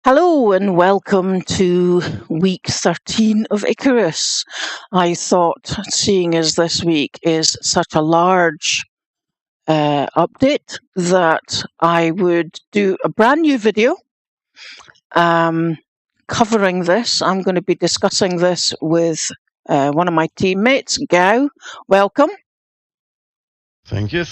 Hello and welcome to week 13 of ICARUS. I thought, seeing as this week is such a large update, that I would do a brand new video covering this. I'm going to be discussing this with one of my teammates, Gao. Welcome. Thank you.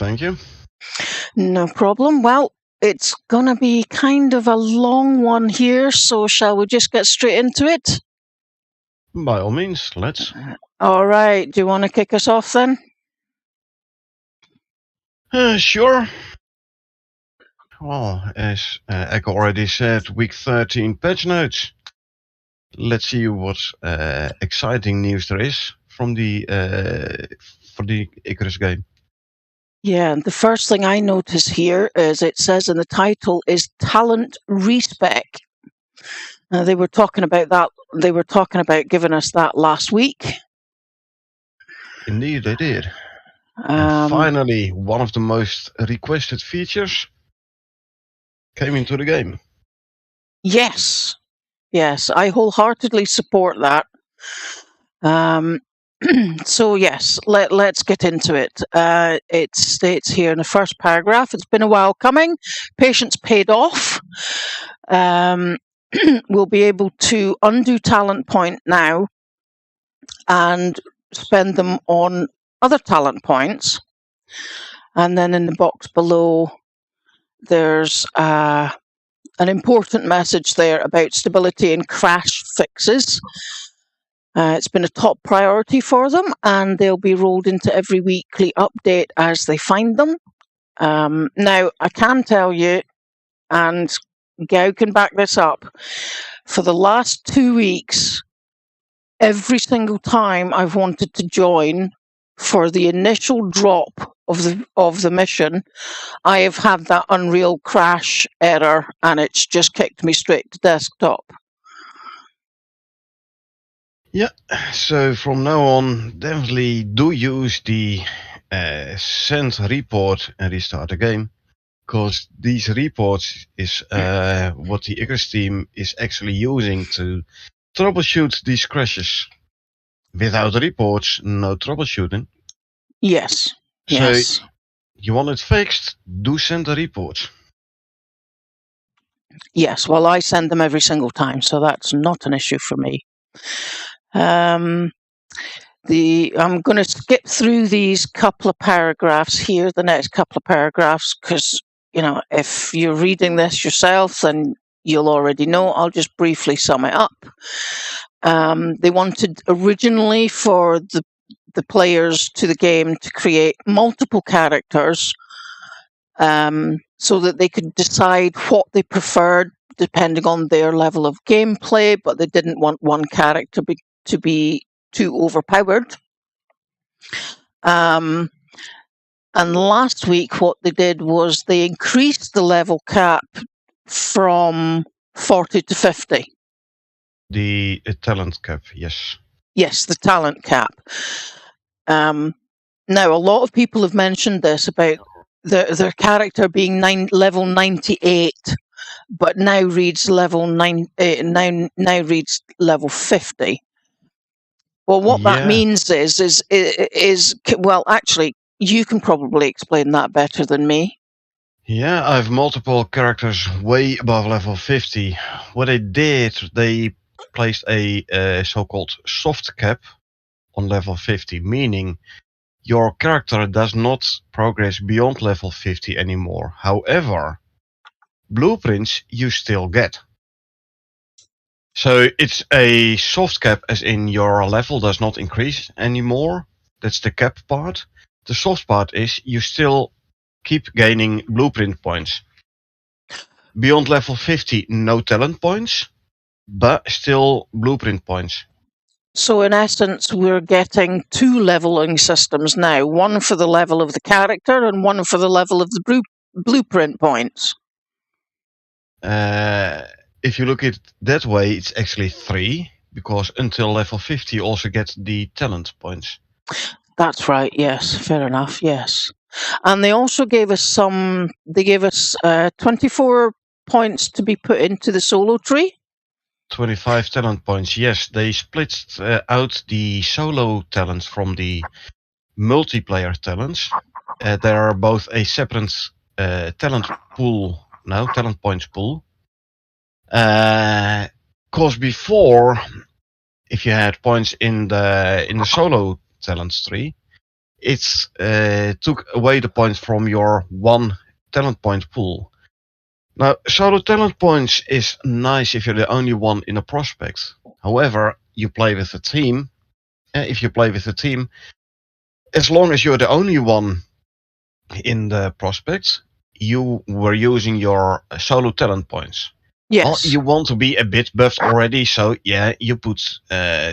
No problem. Well, it's going to be kind of a long one here, so shall we just get straight into it? By all means, let's. All right. Do you want to kick us off then? Sure. Well, as Echo already said, week 13 patch notes. Let's see what exciting news there is from the for the Icarus game. Yeah, the first thing I notice here is it says in the title is talent respec. They were talking about that. They were talking about giving us that last week. Indeed, they did. And finally, one of the most requested features came into the game. Yes, I wholeheartedly support that. So yes, let's get into it. It states here in the first paragraph, it's been a while coming. Patience paid off. We'll be able to undo talent point now and spend them on other talent points. And then in the box below, there's an important message there about stability and crash fixes. It's been a top priority for them, and they'll be rolled into every weekly update as they find them. Now, I can tell you, and Gao can back this up, for the last 2 weeks, every single time I've wanted to join for the initial drop of the mission, I have had that Unreal crash error, and it's just kicked me straight to desktop. Yeah, so from now on, definitely do use the send report and restart the game, because these reports is what the Icarus team is actually using to troubleshoot these crashes. Without reports, no troubleshooting. Yes. So you want it fixed, do send a report. Yes, well, I send them every single time, so that's not an issue for me. I'm going to skip through these couple of paragraphs here, the next couple of paragraphs, because, if you're reading this yourself, then you'll already know. I'll just briefly sum it up. They wanted originally for the players to the game to create multiple characters so that they could decide what they preferred depending on their level of gameplay, but they didn't want one character to be too overpowered. And last week, what they did was they increased the level cap from 40 to 50. The talent cap, yes. Yes, the talent cap. Now, a lot of people have mentioned this about their character being level 98, but now reads level now reads level 50. Well, what that means is well, actually, you can probably explain that better than me. Yeah, I have multiple characters way above level 50. What they did, they placed a so-called soft cap on level 50, meaning your character does not progress beyond level 50 anymore. However, blueprints you still get. So it's a soft cap, as in your level does not increase anymore. That's the cap part. The soft part is you still keep gaining blueprint points. Beyond level 50, no talent points, but still blueprint points. So in essence, we're getting 2 leveling systems now, one for the level of the character and one for the level of the blueprint points. If you look at it that way, it's actually 3, because until level 50 you also get the talent points. That's right, yes, fair enough, yes. And they also gave us 24 points to be put into the solo tree? 25 talent points. Yes, they split out the solo talents from the multiplayer talents. They are both a separate talent pool now, talent points pool. Because before, if you had points in the solo talents tree, it took away the points from your one talent point pool. Now, solo talent points is nice if you're the only one in a prospect. However, you play with a team. If you play with a team, as long as you're the only one in the prospects, you were using your solo talent points. Well, Yes. you want to be a bit buffed already, so yeah, you put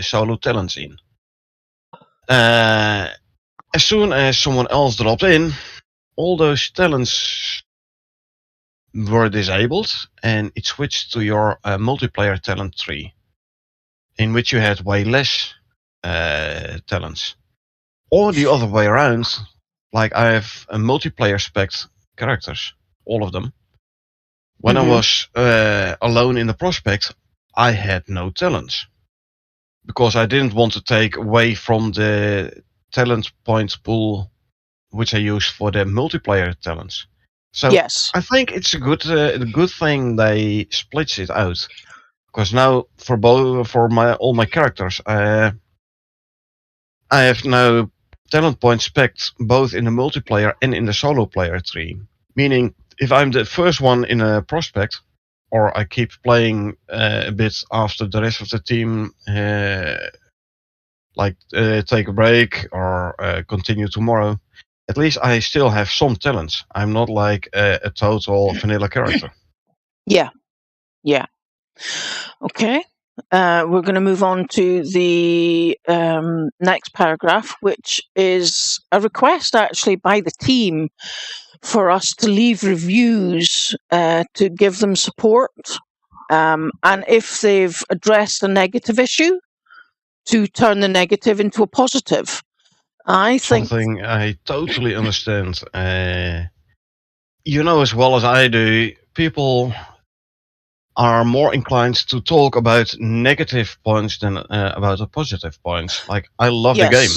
solo talents in. As soon as someone else dropped in, all those talents were disabled, and it switched to your multiplayer talent tree, in which you had way less talents. Or the other way around, like I have a multiplayer spec characters, all of them. When I was alone in the prospect, I had no talents because I didn't want to take away from the talent points pool which I use for the multiplayer talents. So Yes. I think it's a good thing they split it out, because now for all my characters, I have now talent points specced both in the multiplayer and in the solo player tree. Meaning, if I'm the first one in a prospect, or I keep playing a bit after the rest of the team, take a break or continue tomorrow, at least I still have some talents. I'm not like a total vanilla character. Yeah. Yeah. Okay. We're going to move on to the next paragraph, which is a request actually by the team for us to leave reviews to give them support. And if they've addressed a negative issue, to turn the negative into a positive. I think. Something I totally understand. You know as well as I do, people are more inclined to talk about negative points than about the positive points. Like, I love the game.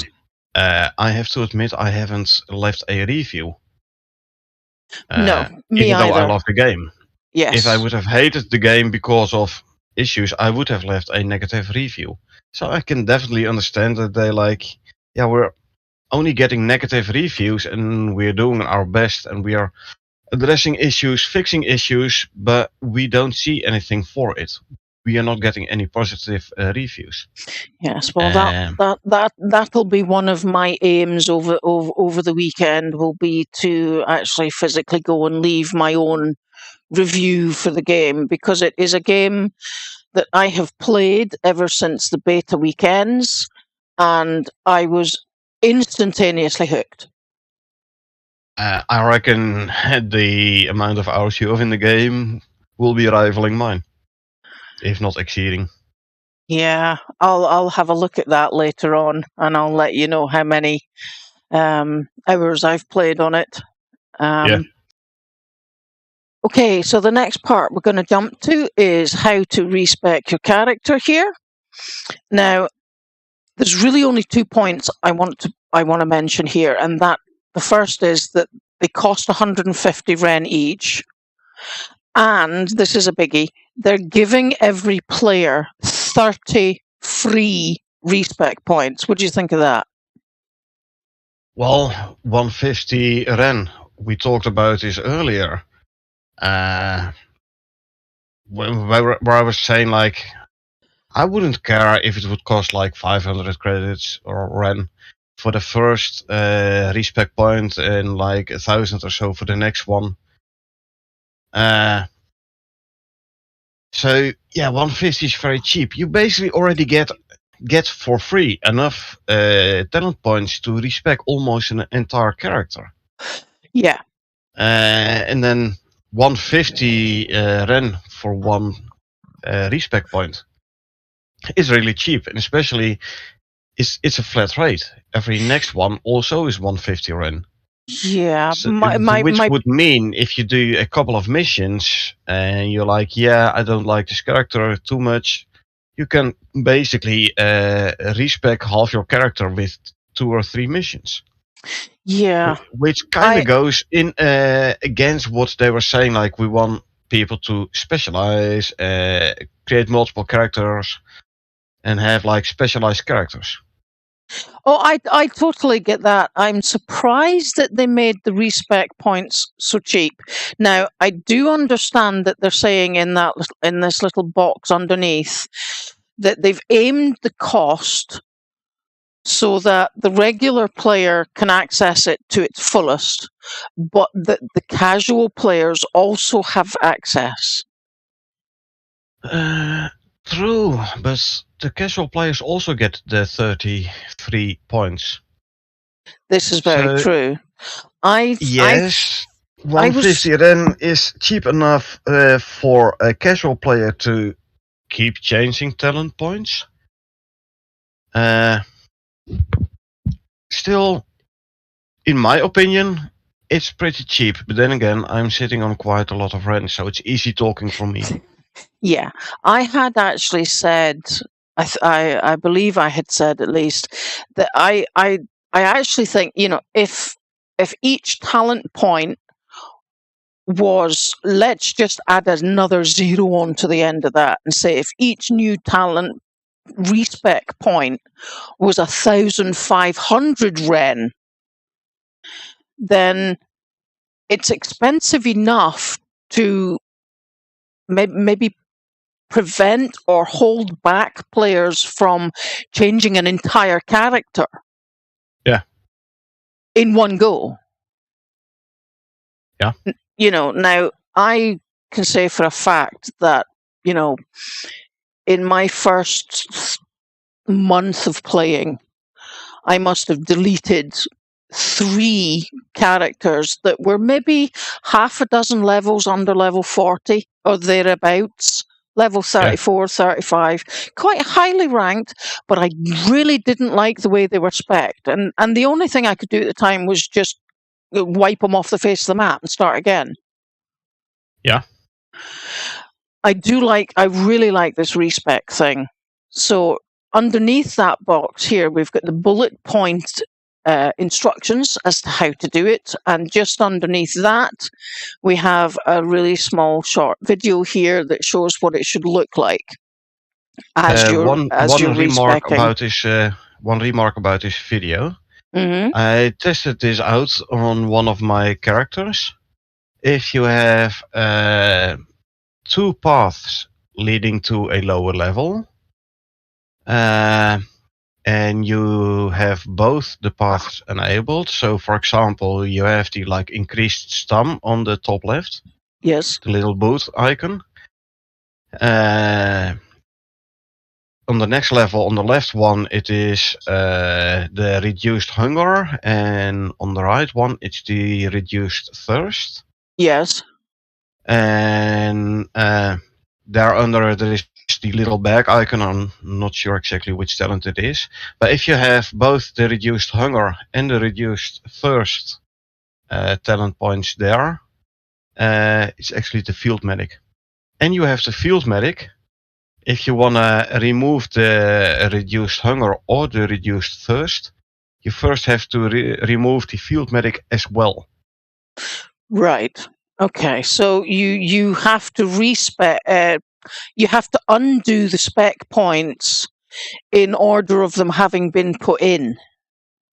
Yes. I have to admit, I haven't left a review, No, me even though I either. love the game. If I Yes. would have hated the game because of issues, I would have left a negative review. So I can definitely understand that they like, yeah, we're only getting negative reviews and we're doing our best and we are addressing issues, fixing issues, but we don't see anything for it. We are not getting any positive reviews. Yes. Well, Um, that'll be one of my aims over the weekend. Will be to actually physically go and leave my own review for the game, because it is a game that I have played ever since the beta weekends, and I was instantaneously hooked. I reckon the amount of hours you have in the game will be rivaling mine, if not exceeding. Yeah, I'll have a look at that later on, and I'll let you know how many hours I've played on it. Yeah. Okay, so the next part we're going to jump to is how to respec your character here. Now, there's really only 2 points I want to mention here, and that the first is that they cost 150 Ren each, and this is a biggie. They're giving every player 30 free respec points. What do you think of that? Well, 150 Ren. We talked about this earlier. Where I was saying, like, I wouldn't care if it would cost like 500 credits or Ren for the first respec point and like 1,000 or so for the next one. So yeah, 150 is very cheap. You basically already get for free enough talent points to respec almost an entire character. Yeah. And then 150 Ren for one respec point is really cheap, and especially it's a flat rate. Every next one also is 150 Ren. Yeah, So, my which would mean if you do a couple of missions and you're like, yeah, I don't like this character too much, you can basically respec half your character with 2 or 3 missions. yeah, Which kind I of goes in against what they were saying, like we want people to specialize, create multiple characters, and have like specialized characters. I totally get that. I'm surprised that they made the respec points so cheap. Now, I do understand that they're saying in this little box underneath that they've aimed the cost so that the regular player can access it to its fullest, but that the casual players also have access. True, but the casual players also get the 33 points. This is very So true. I I yes, I was 150 Ren is cheap enough for a casual player to keep changing talent points. Uh, Still, in my opinion, it's pretty cheap. But then again, I'm sitting on quite a lot of Ren, so it's easy talking for me. Yeah, I had actually said, I believe I had said at least that I actually think, if each talent point was, let's just add another zero on to the end of that and say if each new talent respec point was 1,500 Ren, then it's expensive enough to maybe prevent or hold back players from changing an entire character. Yeah. In one go. Yeah. Now I can say for a fact that, in my first month of playing, I must have deleted 3 characters that were maybe half a dozen levels under level 40 or thereabouts. Level 34, 35, quite highly ranked, but I really didn't like the way they were spec'd. And the only thing I could do at the time was just wipe them off the face of the map and start again. Yeah. I really like this respec thing. So underneath that box here, we've got the bullet point instructions as to how to do it. And just underneath that, we have a really small short video here that shows what it should look like as you're respecing. One remark about this video. Mm-hmm. I tested this out on one of my characters. If you have 2 paths leading to a lower level, and you have both the paths enabled. So, for example, you have the increased stam on the top left. Yes. The little boot icon. On the next level, on the left one, it is the reduced hunger, and on the right one, it's the reduced thirst. Yes. And there under there is the little bag icon. I'm not sure exactly which talent it is, but if you have both the reduced hunger and the reduced thirst talent points there, it's actually the field medic. And you have the field medic. If you want to remove the reduced hunger or the reduced thirst, you first have to remove the field medic as well. Right. Okay. So you have to you have to undo the spec points in order of them having been put in.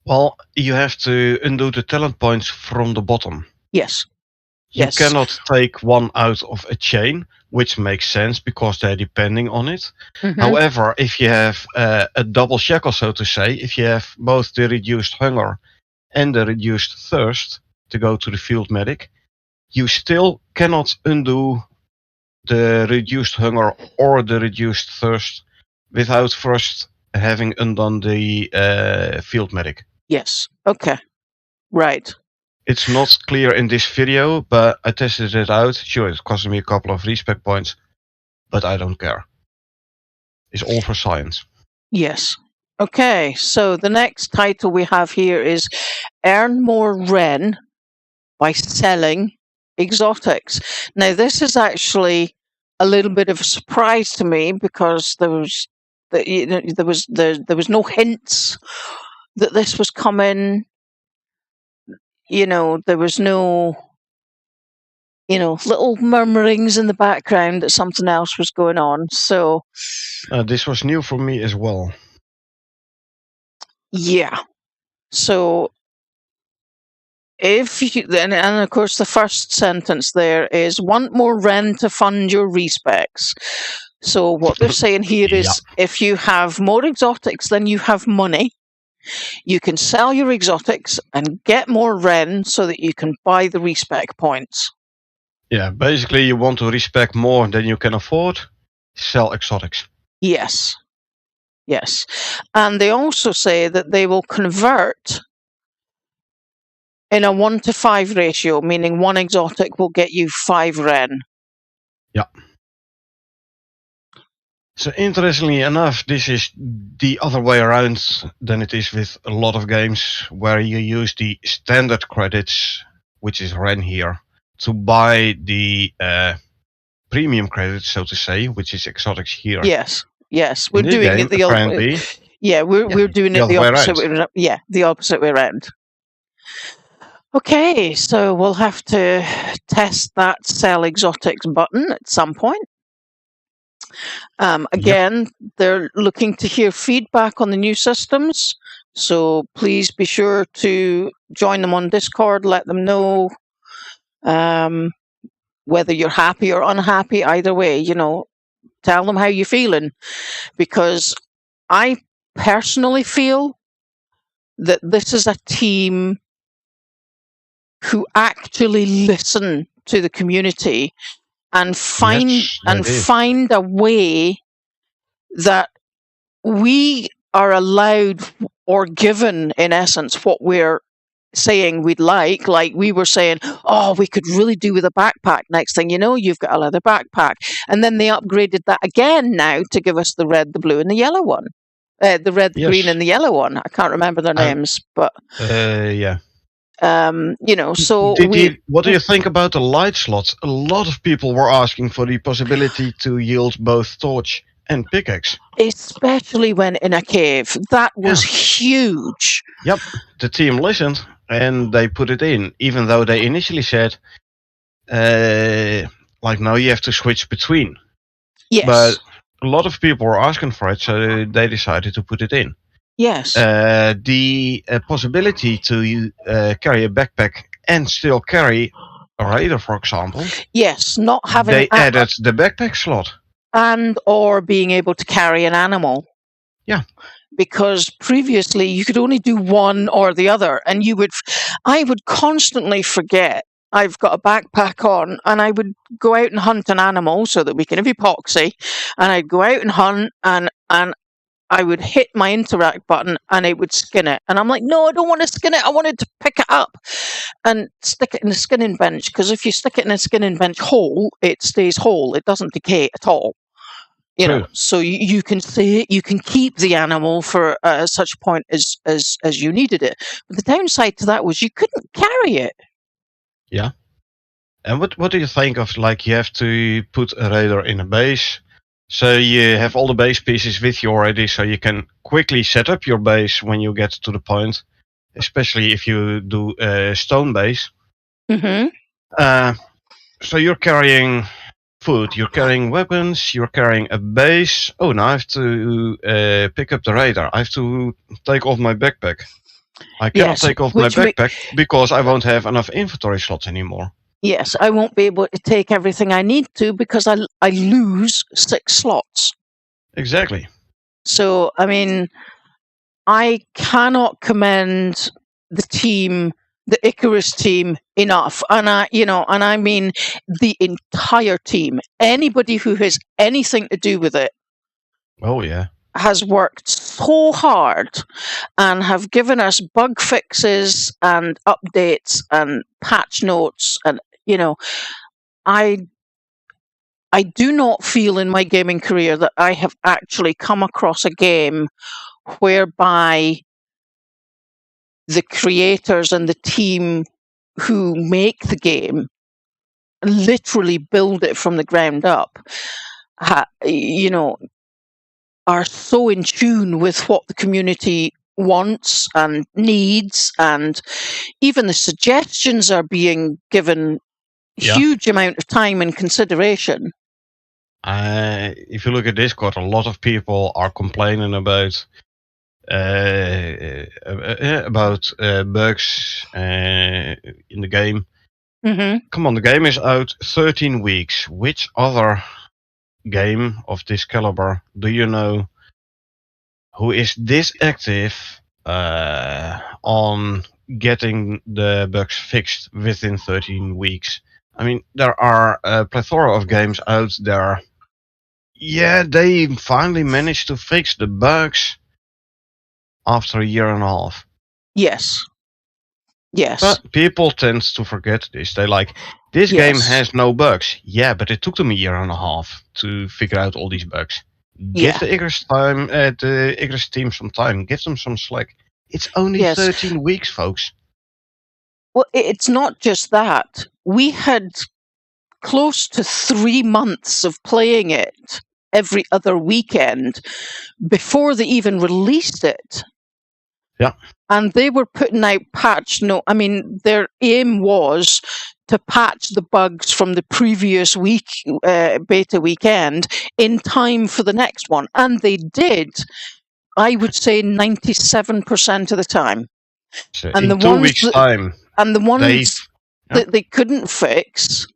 Well, you have to undo the talent points from the bottom. Yes. You Yes. cannot take one out of a chain, which makes sense because they're depending on it. Mm-hmm. However, if you have a double shackle, so to say, if you have both the reduced hunger and the reduced thirst to go to the field medic, you still cannot undo the reduced hunger or the reduced thirst without first having undone the field medic. Yes. Okay. Right. It's not clear in this video, but I tested it out. Sure, it cost me a couple of respec points, but I don't care. It's all for science. Yes. Okay. So the next title we have here is Earn More Ren by selling exotics. Now, this is actually a little bit of a surprise to me because there was no hints that this was coming. There was no little murmurings in the background that something else was going on. So This was new for me as well. yeah. So if you and of course the first sentence there is want more rent to fund your respecs. So what they're saying here is if you have more exotics than you have money, you can sell your exotics and get more ren so that you can buy the respec points. Yeah, basically you want to respec more than you can afford, sell exotics. Yes. And they also say that they will convert in a 1-to-5 ratio, meaning one exotic will get you 5 ren. Yeah. So interestingly enough, this is the other way around than it is with a lot of games where you use the standard credits, which is ren here, to buy the premium credits, so to say, which is exotics here. Yes, we're doing it the other way. Yeah, we're doing it the opposite way. Yeah, the opposite way around. Okay, so we'll have to test that sell exotics button at some point. Again, they're looking to hear feedback on the new systems, so please be sure to join them on Discord, let them know whether you're happy or unhappy. Either way, tell them how you're feeling, because I personally feel that this is a team who actually listen to the community and find a way that we are allowed or given, in essence, what we're saying we'd like. Like we were saying, oh, we could really do with a backpack. Next thing you know, you've got a leather backpack. And then they upgraded that again now to give us the red, the blue, and the yellow one. The red, the green, and the yellow one. I can't remember their names, but yeah. So what do you think about the light slots? A lot of people were asking for the possibility to yield both torch and pickaxe, especially when in a cave. That was huge. Yep, the team listened and they put it in, even though they initially said, no, you have to switch between. Yes, but a lot of people were asking for it, so they decided to put it in. Yes. The possibility to carry a backpack and still carry a raider, for example. Yes, not having. They added the backpack slot. And or being able to carry an animal. Yeah. Because previously you could only do one or the other, and I would constantly forget I've got a backpack on, and I would go out and hunt an animal so that we can have epoxy, and I'd go out and hunt, and I would hit my interact button and it would skin it. And I'm like, no, I don't want to skin it. I wanted to pick it up and stick it in the skinning bench, because if you stick it in a skinning bench whole, it stays whole. It doesn't decay at all. So you can keep the animal for such a point as you needed it. But the downside to that was you couldn't carry it. Yeah. And what do you think of, you have to put a raider in a base? So you have all the base pieces with you already, so you can quickly set up your base when you get to the point, especially if you do a stone base. Mm-hmm. So you're carrying food, you're carrying weapons, you're carrying a base. Oh, now I have to pick up the radar. I have to take off my backpack. I cannot take off my backpack because I won't have enough inventory slots anymore. Yes, I won't be able to take everything I need to because I lose 6 slots. Exactly. So, I mean, I cannot commend the team, the ICARUS team, enough. And I mean the entire team. Anybody who has anything to do with it. Oh, yeah. Has worked so hard and have given us bug fixes and updates and patch notes, and I do not feel in my gaming career that I have actually come across a game whereby the creators and the team who make the game, literally build it from the ground up, you know, are so in tune with what the community wants and needs, and even the suggestions are being given huge amount of time and consideration. If you look at Discord, a lot of people are complaining about bugs in the game. Mm-hmm. Come on, the game is out 13 weeks. Which other game of this caliber do you know who is this active on getting the bugs fixed within 13 weeks? I mean, there are a plethora of games out there. Yeah, they finally managed to fix the bugs after a year and a half. Yes. Yes. But people tend to forget this. They like, this Yes. game has no bugs. Yeah, but it took them a year and a half to figure out all these bugs. Give Yeah. the ICARUS team some time. Give them some slack. It's only Yes. 13 weeks, folks. Well, it's not just that. We had close to 3 months of playing it every other weekend before they even released it. Yeah. And they were putting out patch notes. I mean, their aim was to patch the bugs from the previous week, beta weekend, in time for the next one. And they did, I would say, 97% of the time. So And in 2 weeks' time, and the ones that they couldn't fix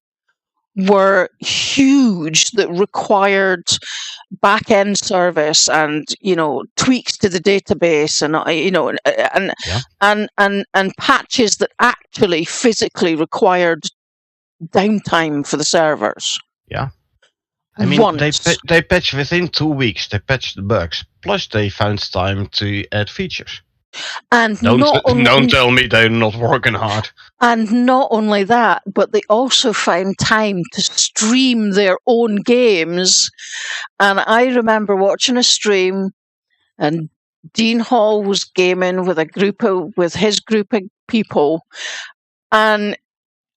were huge, that required back-end service and, you know, tweaks to the database, and, you know, and patches that actually physically required downtime for the servers. Yeah. I mean, they patch within 2 weeks. They patched the bugs. Plus, they found time to add features. And don't tell me they're not working hard. And not only that, but they also found time to stream their own games. And I remember watching a stream, and Dean Hall was gaming with his group of people, and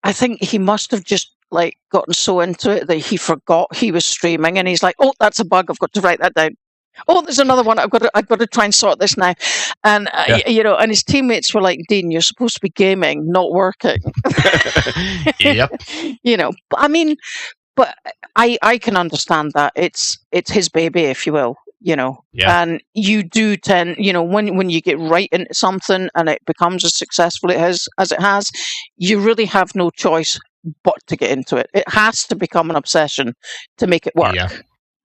I think he must have just like gotten so into it that he forgot he was streaming, and he's like, "Oh, that's a bug. I've got to write that down. Oh, there's another one. I've got to try and sort this now." And you know, and his teammates were like, "Dean, you're supposed to be gaming, not working." Yep. You know, I mean, but I can understand that. It's his baby, if you will. You know, and you do tend, you know, when you get right into something and it becomes as successful as it has, you really have no choice but to get into it. It has to become an obsession to make it work. Yeah,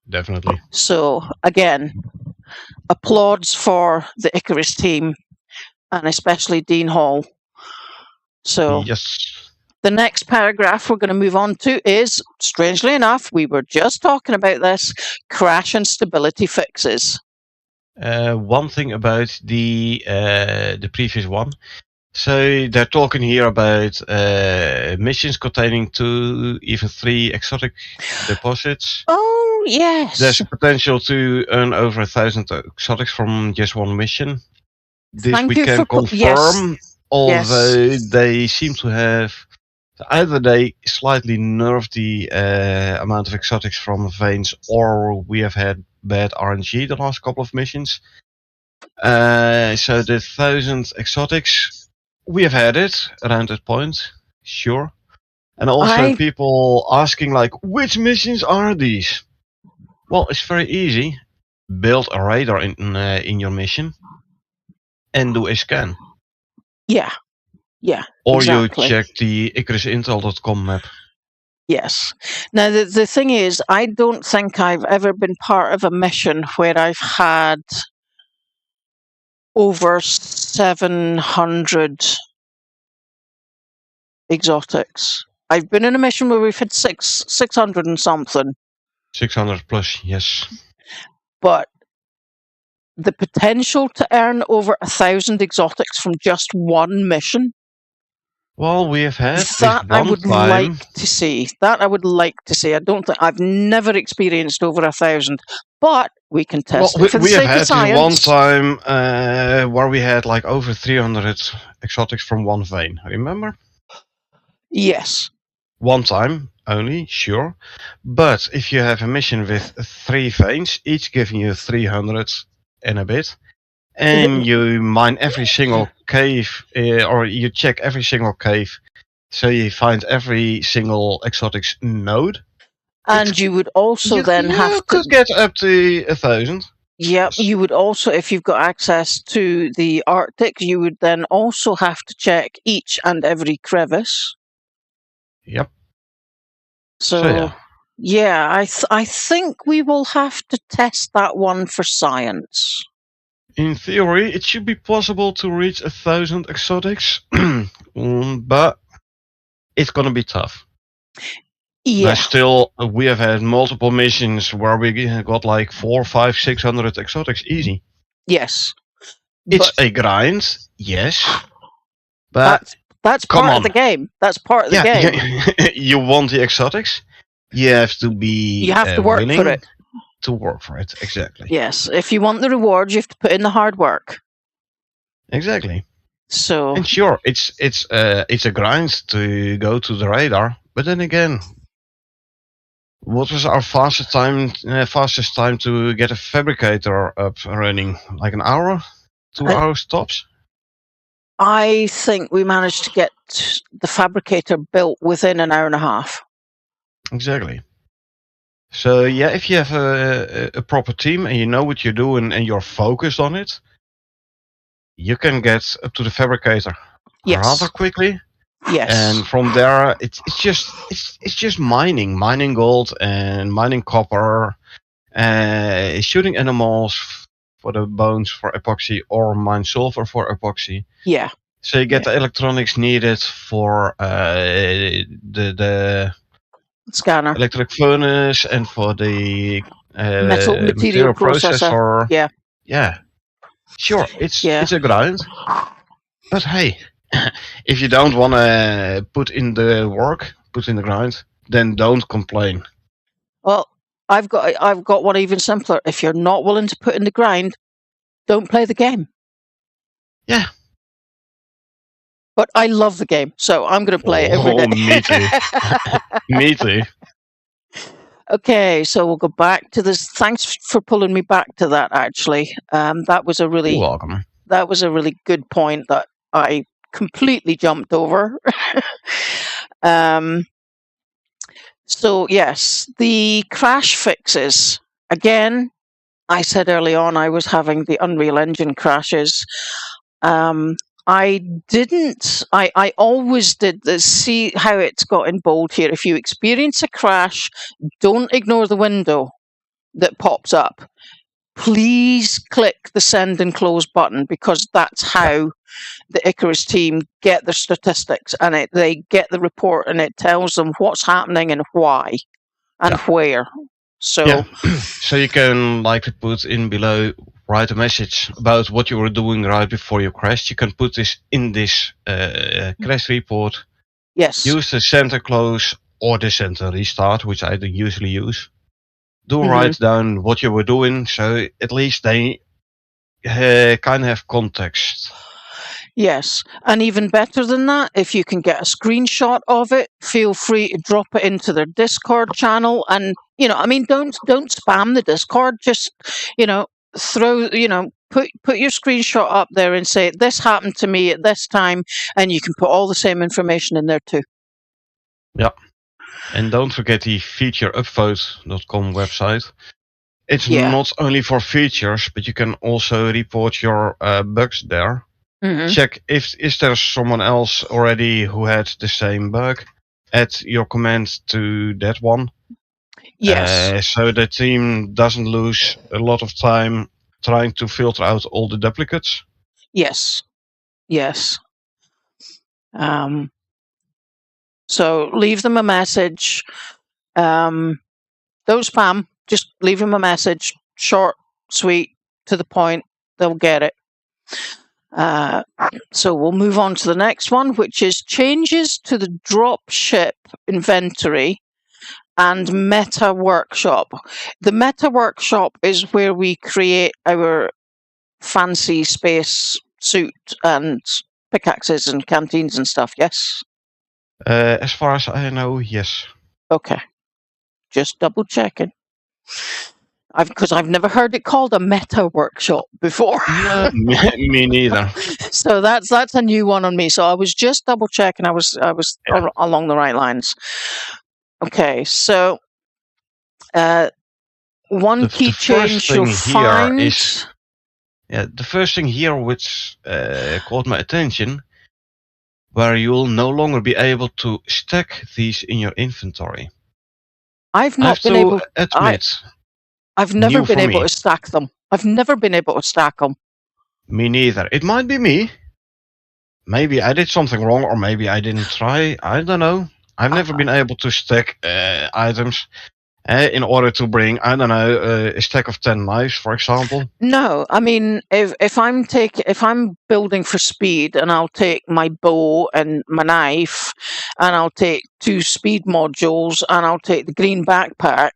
definitely. So again, applauds for the ICARUS team, and especially Dean Hall. So yes. The next paragraph we're going to move on to is, strangely enough, we were just talking about this, crash and stability fixes. One thing about the previous one. So they're talking here about missions containing 2, even 3 exotic deposits. Oh, yes. There's a potential to earn over 1,000 exotics from just one mission. This we can confirm, although they seem to have either they slightly nerfed the amount of exotics from veins, or we have had bad RNG the last couple of missions. So the 1,000 exotics, we have had it around that point, sure. And also people asking like, which missions are these? Well, it's very easy. Build a radar in your mission and do a scan. Yeah. Yeah. Or exactly. you check the ICARUSintel.com map. Yes. Now, the thing is, I don't think I've ever been part of a mission where I've had over 700 exotics. I've been in a mission where we've had 600 and something. 600 plus, yes. But the potential to earn over 1,000 exotics from just one mission. Well, we have had that I would like to see. That I would like to see. I don't think I've never experienced over 1,000, but we can test it for the sake of science. We have had one time where we had like over 300 exotics from one vein. Remember? Yes. One time only, sure. But if you have a mission with 3 veins, each giving you 300 and a bit, and you mine every single cave, or you check every single cave, so you find every single exotics node. And you would also You then have to. could get up to 1,000. Yep, Yes. you would also, if you've got access to the Arctic, you would then also have to check each and every crevice. Yep. So, yeah. I think we will have to test that one for science. In theory, it should be possible to reach 1,000 exotics, but it's gonna be tough. Yeah. Still, we have had multiple missions where we got like 4, 5, 600 exotics easy. Yes. It's a grind, yes, but that's come part on. of the game. That's part of the game. You want the exotics, you have to be You have to work willing for it. to work for it. Exactly. Yes. If you want the rewards, you have to put in the hard work. Exactly. So. And sure, it's a grind to go to the radar, but then again, what was our fastest time to get a fabricator up and running? Like an hour, 2 hours tops. I think we managed to get the fabricator built within an hour and a half. Exactly. So yeah, if you have a proper team and you know what you're doing and you're focused on it, you can get up to the fabricator rather quickly. Yes. And from there, it's just mining gold and mining copper, shooting animals for the bones for epoxy, or mine silver for epoxy. Yeah. So you get the electronics needed for the scanner, electric furnace, and for the material processor. Yeah. Sure, it's a grind. But hey, if you don't want to put in the work, put in the grind, then don't complain. Well, I've got one even simpler. If you're not willing to put in the grind, don't play the game. Yeah. But I love the game, so I'm going to play it every day. Me too. Me too. Okay, so we'll go back to this. Thanks for pulling me back to that. Actually, that was a really You're welcome. That was a really good point that I completely jumped over. So yes, the crash fixes. Again, I said early on I was having the Unreal Engine crashes. I always did this. See how it's got in bold here. If you experience a crash, don't ignore the window that pops up. Please click the send and close button, because that's how the ICARUS team get their statistics, and they get the report, and it tells them what's happening and why and where. So, so you can put in below, write a message about what you were doing right before you crashed. You can put this in this crash report. Yes. Use the center close or the center restart, which I usually use. Write down what you were doing, so at least they kind of have context. Yes, and even better than that, if you can get a screenshot of it, feel free to drop it into their Discord channel. And don't spam the Discord. Just put your screenshot up there and say this happened to me at this time, and you can put all the same information in there too. Yeah, and don't forget the featureupvote.com website. It's not only for features, but you can also report your bugs there. Check is there someone else already who had the same bug. Add your comment to that one. Yes. So the team doesn't lose a lot of time trying to filter out all the duplicates. Yes. So leave them a message. Don't spam. Just leave them a message. Short, sweet, to the point. They'll get it. So we'll move on to the next one, which is changes to the dropship inventory and meta workshop. The meta workshop is where we create our fancy space suit and pickaxes and canteens and stuff. Yes. As far as I know, yes. Okay, just double checking. Because I've never heard it called a meta workshop before. No, me neither. So that's a new one on me. So I was just double checking. I was Yeah. along the right lines. Okay, so one The key first change you'll thing here find. is the first thing here which caught my attention, where you'll no longer be able to stack these in your inventory. I've I not have been to able. admit, I've never new been for able me. to stack them. I've never been able to stack them. Me neither. It might be me. Maybe I did something wrong, or maybe I didn't try. I don't know. I've never been able to stack items in order to bring, I don't know, a stack of 10 knives, for example. No, I mean, if I'm building for speed, and I'll take my bow and my knife, and I'll take 2 speed modules, and I'll take the green backpack,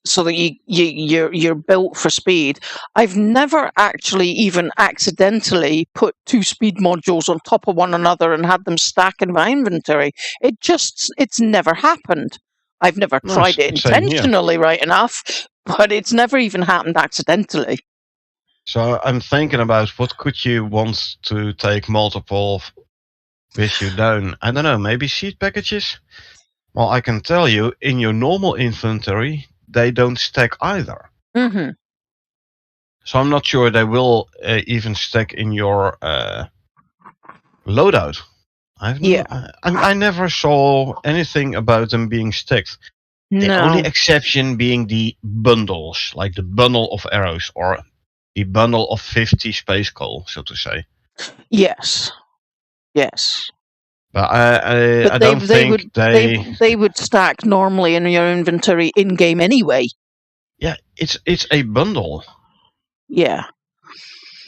so that you're built for speed. I've never actually even accidentally put 2 speed modules on top of one another and had them stack in my inventory. It's never happened. I've never No, tried it same here. intentionally, right enough, but it's never even happened accidentally. So I'm thinking about what could you want to take multiple with you down. I don't know, maybe seed packages? Well, I can tell you, in your normal inventory, they don't stack either. Mm-hmm. So I'm not sure they will even stack in your loadout. Yeah. I never saw anything about them being stacked. The only No. exception being the bundles, like the bundle of arrows or the bundle of 50 space coal, so to say. Yes. Yes. But But I don't think they would stack normally in your inventory in game anyway. Yeah, it's a bundle. Yeah.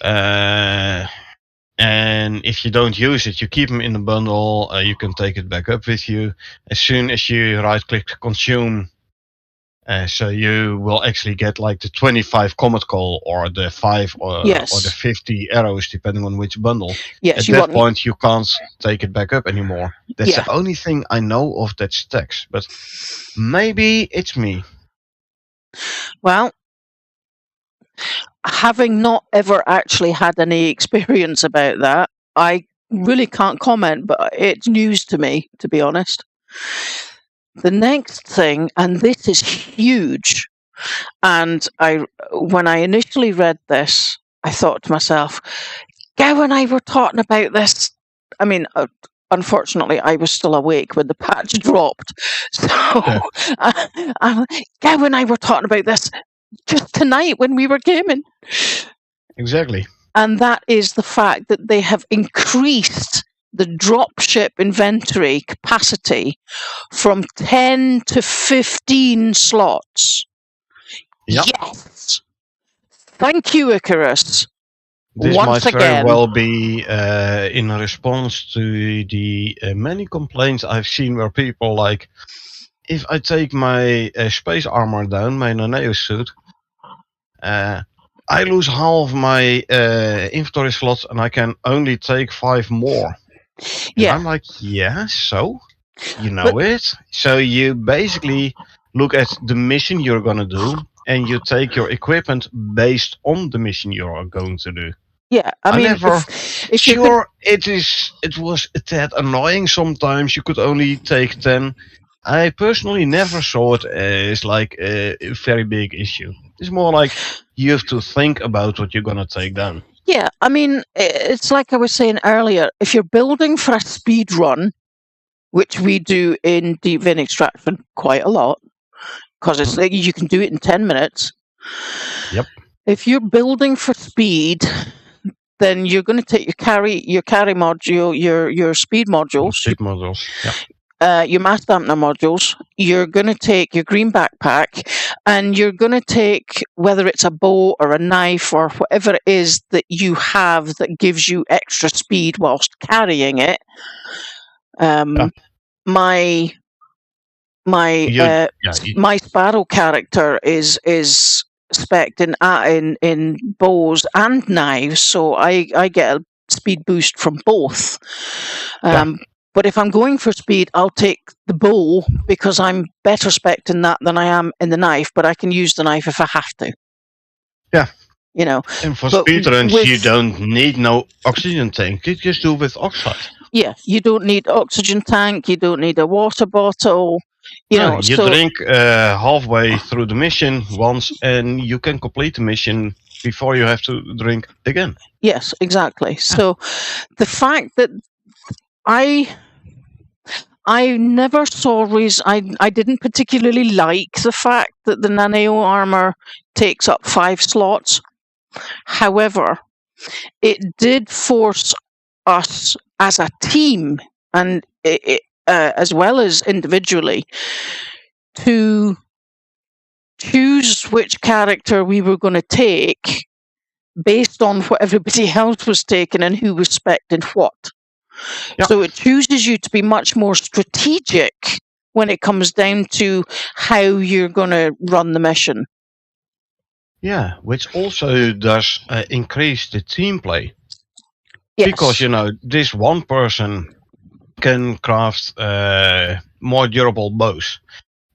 And if you don't use it, you keep them in the bundle. You can take it back up with you as soon as you right-click consume. So you will actually get like the 25 comet coal or the 5 or the 50 arrows, depending on which bundle. Yes, At you that want. point, you can't take it back up anymore. That's Yeah. the only thing I know of that stacks. But maybe it's me. Well, having not ever actually had any experience about that, I really can't comment, but it's news to me, to be honest. The next thing, and this is huge, and when I initially read this, I thought to myself, Gow and I were talking about this. I mean, unfortunately, I was still awake when the patch dropped. So, Gow and I were talking about this just tonight when we were gaming. Exactly. And that is the fact that they have increased the dropship inventory capacity from 10 to 15 slots. Yep. Yes. Thank you, ICARUS. This Once might very again. well be in response to the many complaints I've seen where people like, if I take my space armor down, my Naneo suit, I lose half my inventory slots and I can only take 5 more. And Yeah. I'm like, yeah, so? You know it? So you basically look at the mission you're going to do and you take your equipment based on the mission you're going to do. Yeah, I mean, never. if Sure, it was a tad annoying sometimes. You could only take 10. I personally never saw it as like a very big issue. It's more like you have to think about what you're gonna take down. Yeah, I mean, it's like I was saying earlier. If you're building for a speed run, which we do in Deep Vein Extraction quite a lot, because it's like you can do it in 10 minutes. Yep. If you're building for speed, then you're going to take your carry module, your speed modules, Speed modules. Yeah. your mass dampener modules. You're going to take your green backpack, and you're going to take, whether it's a bow or a knife or whatever it is that you have that gives you extra speed whilst carrying it. My Sparrow character is spec'd in bows and knives, so I get speed boost from both. Yeah. But if I'm going for speed, I'll take the bow because I'm better spec'd in that than I am in the knife, but I can use the knife if I have to. Yeah. You know, And for but speedruns, you don't need no oxygen tank. You just do with oxide. yeah, you don't need oxygen tank, you don't need a water bottle, you No, know, you so drink halfway through the mission once, and you can complete the mission before you have to drink again. yes, exactly. Yeah. So the fact that I never saw reason. I didn't particularly like the fact that the Naneo armor takes up 5 slots. However, it did force us as a team and as well as individually to choose which character we were going to take based on what everybody else was taking and who was spec'd what. Yeah. So it chooses you to be much more strategic when it comes down to how you're going to run the mission. Yeah, which also does increase the team play. Yes. Because, this one person can craft more durable bows.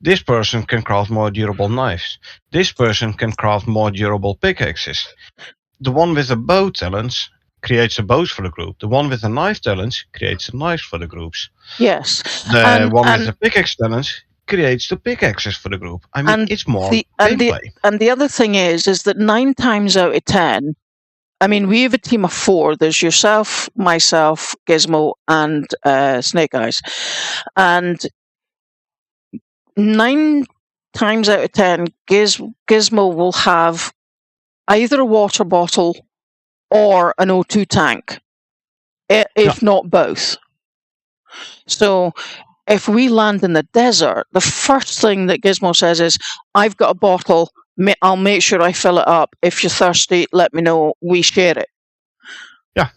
This person can craft more durable knives. This person can craft more durable pickaxes. The one with the bow talents creates the bows for the group. The one with the knife talents creates the knives for the groups. Yes. The one with the pickaxe talents creates the pickaxes for the group. I mean, it's more gameplay. And the other thing is that 9 times out of 10, I mean, we have a team of 4. There's yourself, myself, Gizmo, and Snake Eyes. And 9 times out of 10, Gizmo will have either a water bottle or an O2 tank, if not both. So if we land in the desert, the first thing that Gizmo says is, I've got a bottle, I'll make sure I fill it up. If you're thirsty, let me know, we share it. Yeah.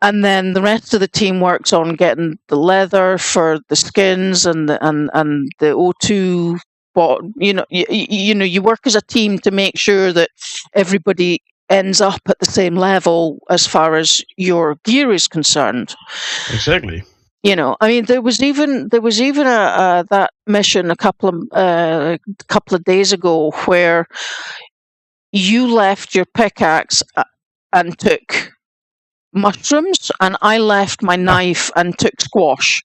And then the rest of the team works on getting the leather for the skins and the O2. But you work as a team to make sure that everybody ends up at the same level as far as your gear is concerned. Exactly. I mean, there was even a that mission a couple of days ago where you left your pickaxe and took mushrooms, and I left my knife and took squash.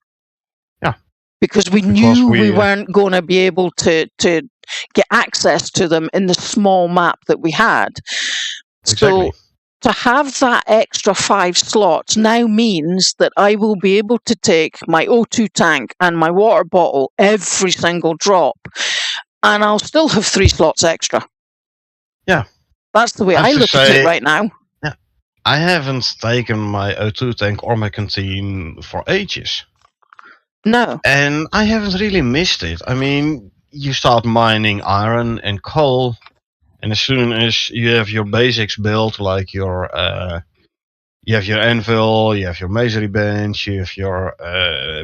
Yeah. Because we knew we weren't going to be able to get access to them in the small map that we had. Exactly. So to have that extra 5 slots now means that I will be able to take my O2 tank and my water bottle every single drop, and I'll still have 3 slots extra. Yeah. That's the way I look at it right now. Yeah. I haven't taken my O2 tank or my canteen for ages. No. And I haven't really missed it. I mean, you start mining iron and coal, and as soon as you have your basics built, like you have your anvil, you have your masonry bench, you have your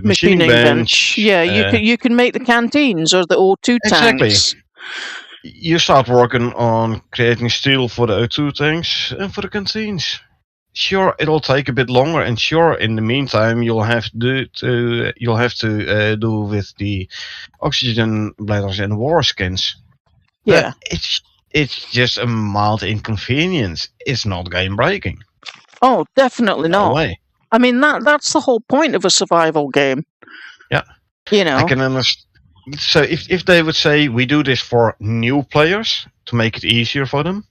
machining bench. Yeah, you can make the canteens or the O2 exactly. tanks. You start working on creating steel for the O2 tanks and for the canteens. Sure, it'll take a bit longer, and sure, in the meantime, you'll have to do with the oxygen bladders and war skins. Yeah. But it's just a mild inconvenience. It's not game breaking. Oh, definitely No not. way. I mean, that's the whole point of a survival game. Yeah. I can understand. So if they would say we do this for new players to make it easier for them,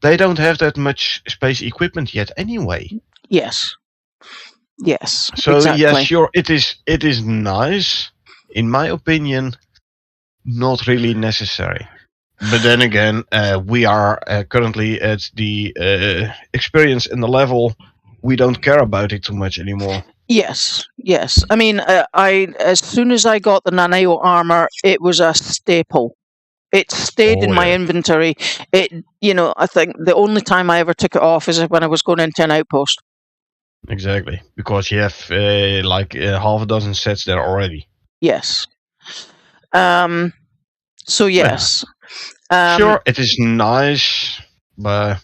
they don't have that much space equipment yet anyway. Yes. Yes. So exactly. yeah, sure, it is nice. In my opinion, not really necessary. But then again, we are currently at the experience in the level. We don't care about it too much anymore. Yes. I mean, as soon as I got the Naneo armor, it was a staple. It stayed in my inventory. I think the only time I ever took it off is when I was going into an outpost. Exactly, because you have half a dozen sets there already. Yes. So yes. Sure, it is nice, but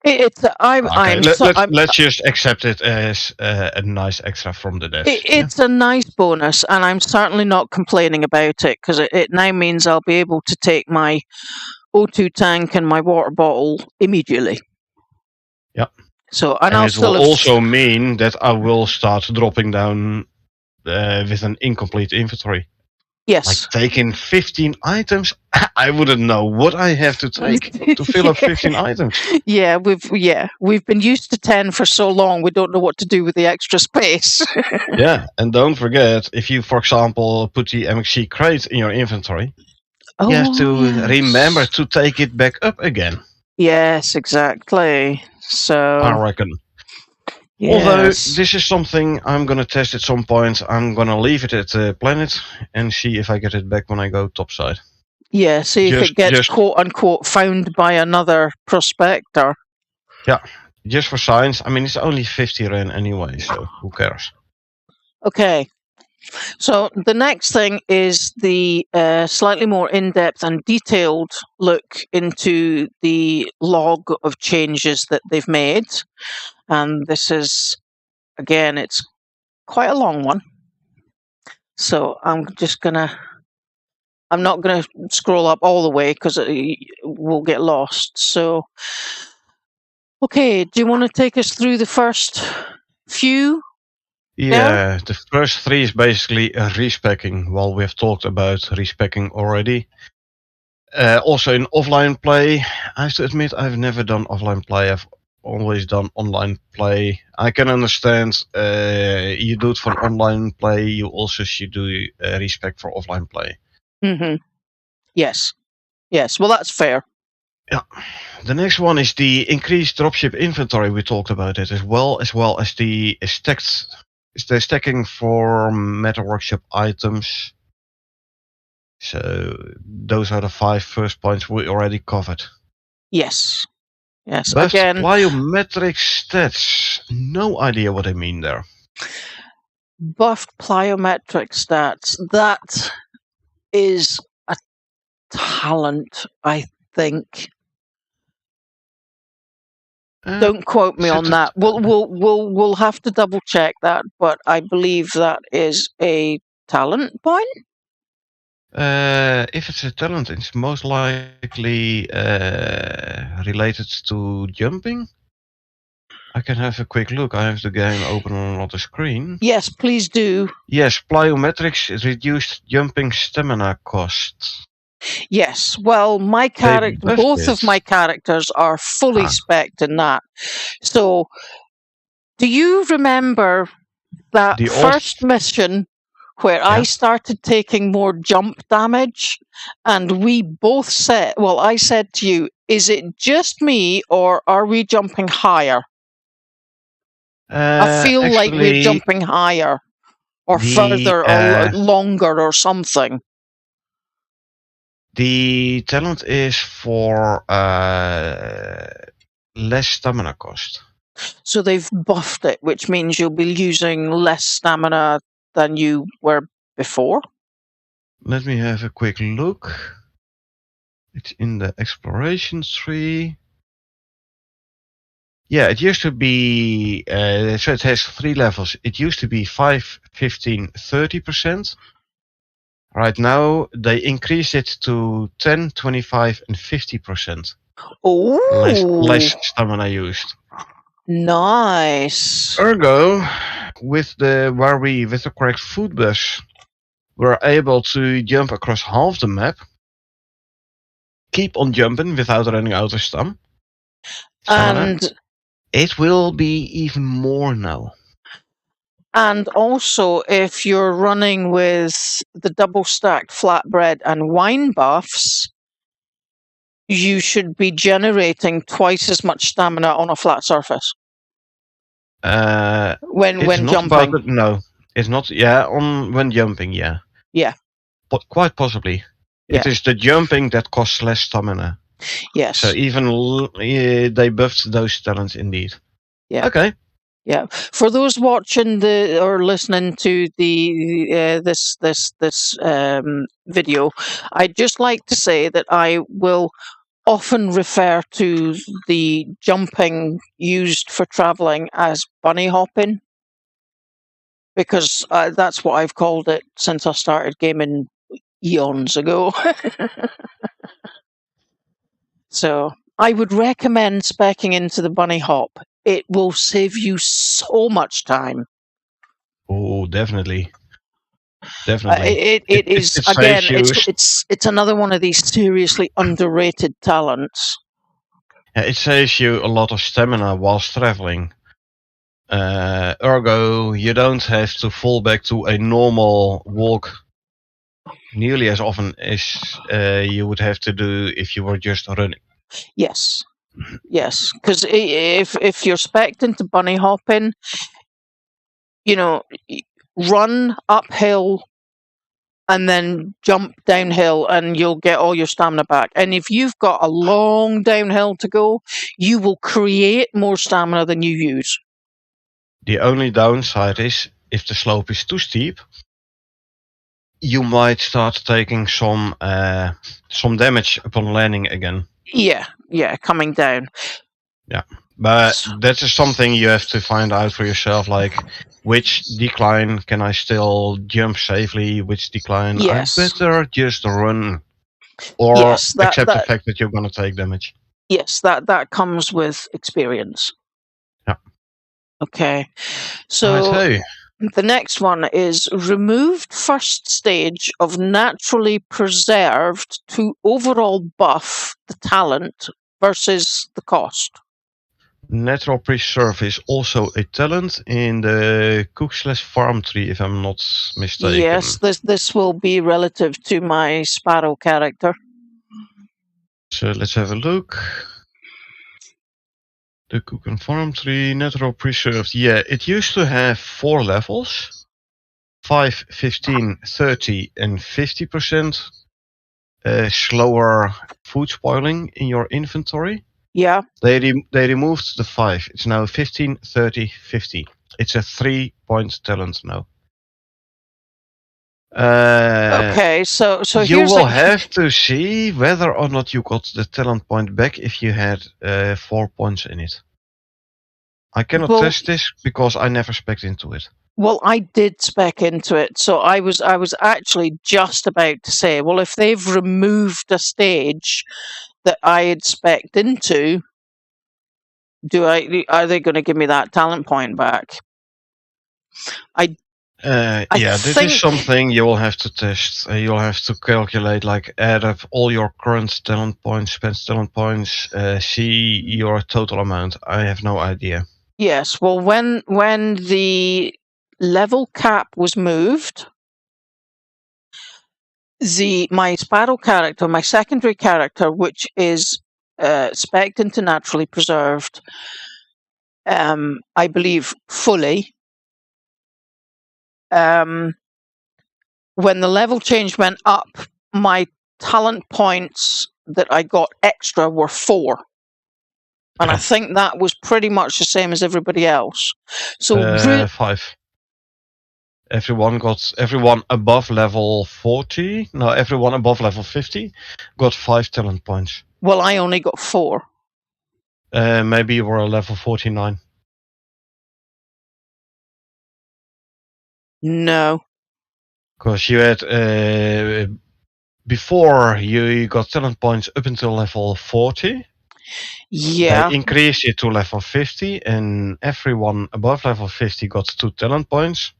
It's Okay, let's just accept it as a nice extra from the devs. it's a nice bonus, and I'm certainly not complaining about it because it now means I'll be able to take my O2 tank and my water bottle immediately. Yep. So, And I'll it will still also mean that I will start dropping down with an incomplete inventory. yes, Like taking 15 items, I wouldn't know what I have to take to fill up 15 items. Yeah, we've been used to 10 for so long, we don't know what to do with the extra space. Yeah, and don't forget, if you, for example, put the MXC crate in your inventory, you have to remember to take it back up again. Yes, exactly. So I reckon. Although this is something I'm gonna test at some point, I'm gonna leave it at the planet and see if I get it back when I go topside. Yeah, see if it gets quote unquote found by another prospector. Yeah, just for science. I mean, it's only 50 Rand anyway, so who cares? Okay. So the next thing is the slightly more in-depth and detailed look into the log of changes that they've made. And this is, again, it's quite a long one. So I'm not going to scroll up all the way because we'll get lost. So, okay, do you want to take us through the first few? Yeah, the first three is basically a respecking. Well, we have talked about respecking already. Also in offline play, I have to admit I've never done offline play. I've always done online play. I can understand you do it for online play. You also should do respect for offline play. Mm-hmm. Yes. Yes. Well, that's fair. Yeah. The next one is the increased dropship inventory. We talked about it as well as the stacking for Meta Workshop items. So those are the 5 first points we already covered. Yes. Yes. But again, plyometric stats, no idea what I mean there. Buffed plyometric stats. That is a talent, I think. Don't quote me on that. We'll have to double check that, but I believe that is a talent point. If it's a talent, it's most likely related to jumping. I can have a quick look. I have the game open on another screen. Yes, please do. Yes, plyometrics reduced jumping stamina costs. Yes, well, my character, both of my characters are fully spec'd in that. So, do you remember that first mission where I started taking more jump damage? And we both said, well, I said to you, is it just me or are we jumping higher? I feel like we're jumping higher or further or longer or something. The talent is for less stamina cost. So they've buffed it, which means you'll be using less stamina than you were before. Let me have a quick look. It's in the exploration tree. Yeah, it used to be, so it has 3 levels. It used to be 5, 15, 30%. Right now, they increased it to 10, 25, and 50%. Oh, less stamina used. Nice. Ergo, with the correct food bus, we're able to jump across half the map, keep on jumping without running out of stamina. And it will be even more now. And also, if you're running with the double stacked flatbread and wine buffs, you should be generating twice as much stamina on a flat surface. When jumping. No, it's not. Yeah, when jumping. Yeah. Yeah. But quite possibly. Yeah. It is the jumping that costs less stamina. Yes. So even they buffed those talents indeed. Yeah. Okay. Yeah. For those watching or listening to the this video, I'd just like to say that I will often refer to the jumping used for traveling as bunny hopping, because that's what I've called it since I started gaming eons ago. So I would recommend speccing into the bunny hop. It will save you so much time. Oh, definitely. Definitely. It is, It again, saves you. it's another one of these seriously underrated talents. It saves you a lot of stamina whilst traveling. Ergo, you don't have to fall back to a normal walk nearly as often as you would have to do if you were just running. Yes, yes, because if you're specced into bunny hopping, run uphill and then jump downhill, and you'll get all your stamina back. And if you've got a long downhill to go, you will create more stamina than you use. The only downside is if the slope is too steep, you might start taking some damage upon landing again. Yeah, coming down. Yeah, but that is something you have to find out for yourself. Like, which decline can I still jump safely? Which decline I Yes. better just run, or Yes, accept the fact that you're gonna take damage. yes, that comes with experience. Yeah. Okay. Right, So hey. the next one is removed first stage of naturally preserved to overall buff the talent versus the cost. Natural preserve is also a talent in the cook/farm tree, if I'm not mistaken. Yes, this will be relative to my Sparrow character. So let's have a look. The cook and farm tree, natural preserved. Yeah, it used to have 4 levels. 5, 15, 30 and 50% slower food spoiling in your inventory. Yeah. They removed the 5. It's now 15, 30, 50. It's a 3-point talent now. Okay, so you here's will have to see whether or not you got the talent point back if you had 4 points in it. I cannot test this because I never specced into it. Well, I did spec into it, so I was actually just about to say, well, if they've removed a stage that I had specced into, are they going to give me that talent point back? This is something you will have to test. You'll have to calculate, like add up all your current talent points, spent talent points, see your total amount. I have no idea. Yes, well, when the level cap was moved, my Sparrow character, my secondary character, which is spec'd into naturally preserved, I believe fully. When the level change went up, my talent points that I got extra were 4. And I think that was pretty much the same as everybody else. So 5. Everyone above level 40, no, everyone above level 50 got 5 talent points. Well, I only got 4. Maybe you were a level 49. No. Because you had, before you got talent points up until level 40. Yeah. They increased it to level 50, and everyone above level 50 got 2 talent points.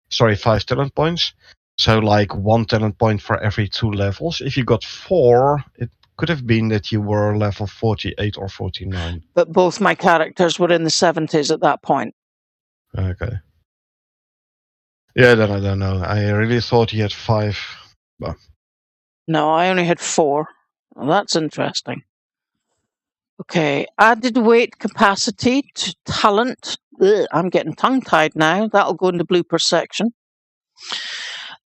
Sorry, 5 talent points. So like 1 talent point for every 2 levels. If you got 4, it could have been that you were level 48 or 49. But both my characters were in the 70s at that point. Okay. Yeah, then I don't know. I really thought you had 5. But no, I only had 4. Well, that's interesting. Okay, added weight capacity to talent. Ugh, I'm getting tongue-tied now. That'll go in the blooper section.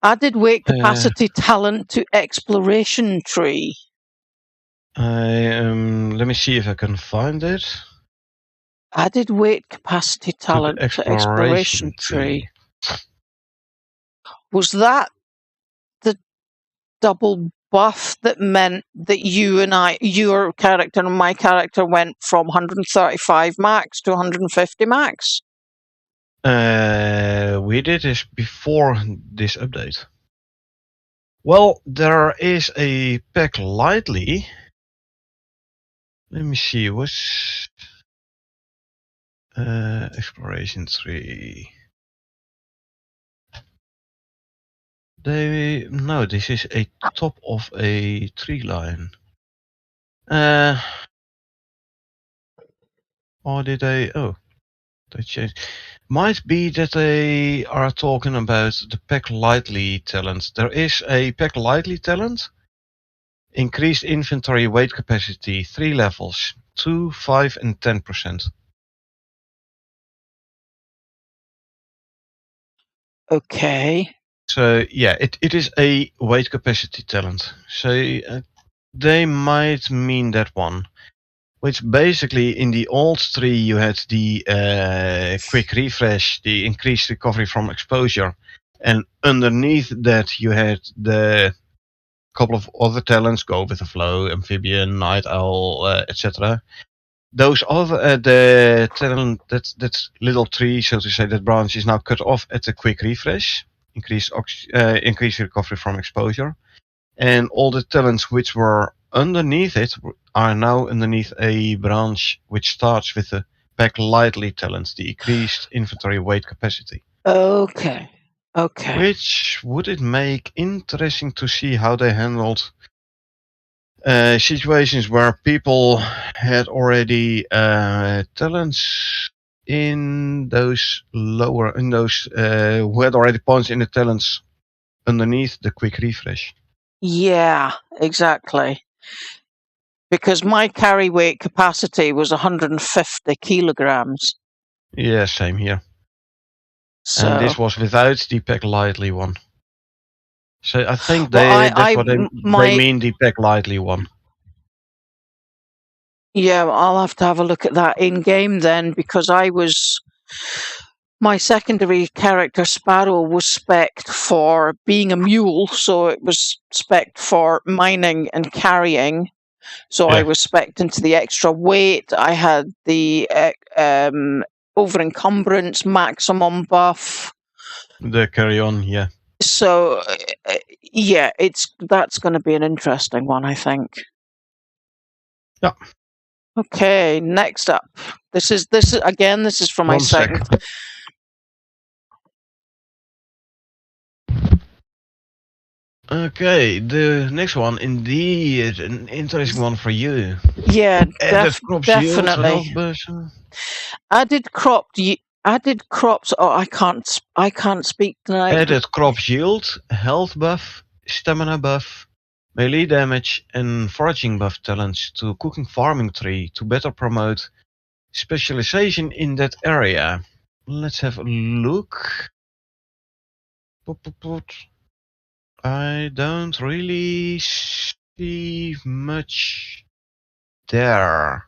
Added weight capacity talent to exploration tree. Let me see if I can find it. Added weight capacity talent to exploration tree. Was that the double buff that meant that your character and my character went from 135 max to 150 max? We did this before this update. Well, there is a pack lightly. Let me see, what's exploration 3. No, this is a top of a tree line. Or did they? Oh, they changed. Might be that they are talking about the pack lightly talent. There is a pack lightly talent. Increased inventory weight capacity, 3 levels, 2, 5, and 10%. Okay. So yeah, it is a weight capacity talent. So they might mean that one. Which basically in the old tree you had the quick refresh, the increased recovery from exposure, and underneath that you had the couple of other talents, go with the flow, amphibian, night owl, etc. Those other the talent that little tree, so to say, that branch is now cut off at the quick refresh, increased recovery from exposure, and all the talents which were underneath it are now underneath a branch which starts with the pack lightly talents, the increased inventory weight capacity. Okay. Okay. Which would it make interesting to see how they handled situations where people had already talents in those who had already points in the talents underneath the quick refresh. Yeah, exactly. Because my carry weight capacity was 150 kilograms. Yeah, same here. So, And this was without the pack lightly one. So I think well, that's what they mean, the pack lightly one. Yeah, I'll have to have a look at that in game then, because my secondary character Sparrow was spec'd for being a mule, so it was spec'd for mining and carrying. So I Yeah. was spec'd into the extra weight. I had the over encumbrance maximum buff. The carry on, yeah. So yeah, that's going to be an interesting one, I think. Yeah. Okay, next up. This is from my 1 sec. second. Okay, the next one indeed an interesting one for you. Yeah, Added crops yield, definitely. health boost. Added crops. Oh, I can't speak tonight. Added crops yield, health buff, stamina buff, melee damage, and foraging buff talents to cooking farming tree to better promote specialization in that area. Let's have a look. I don't really see much there.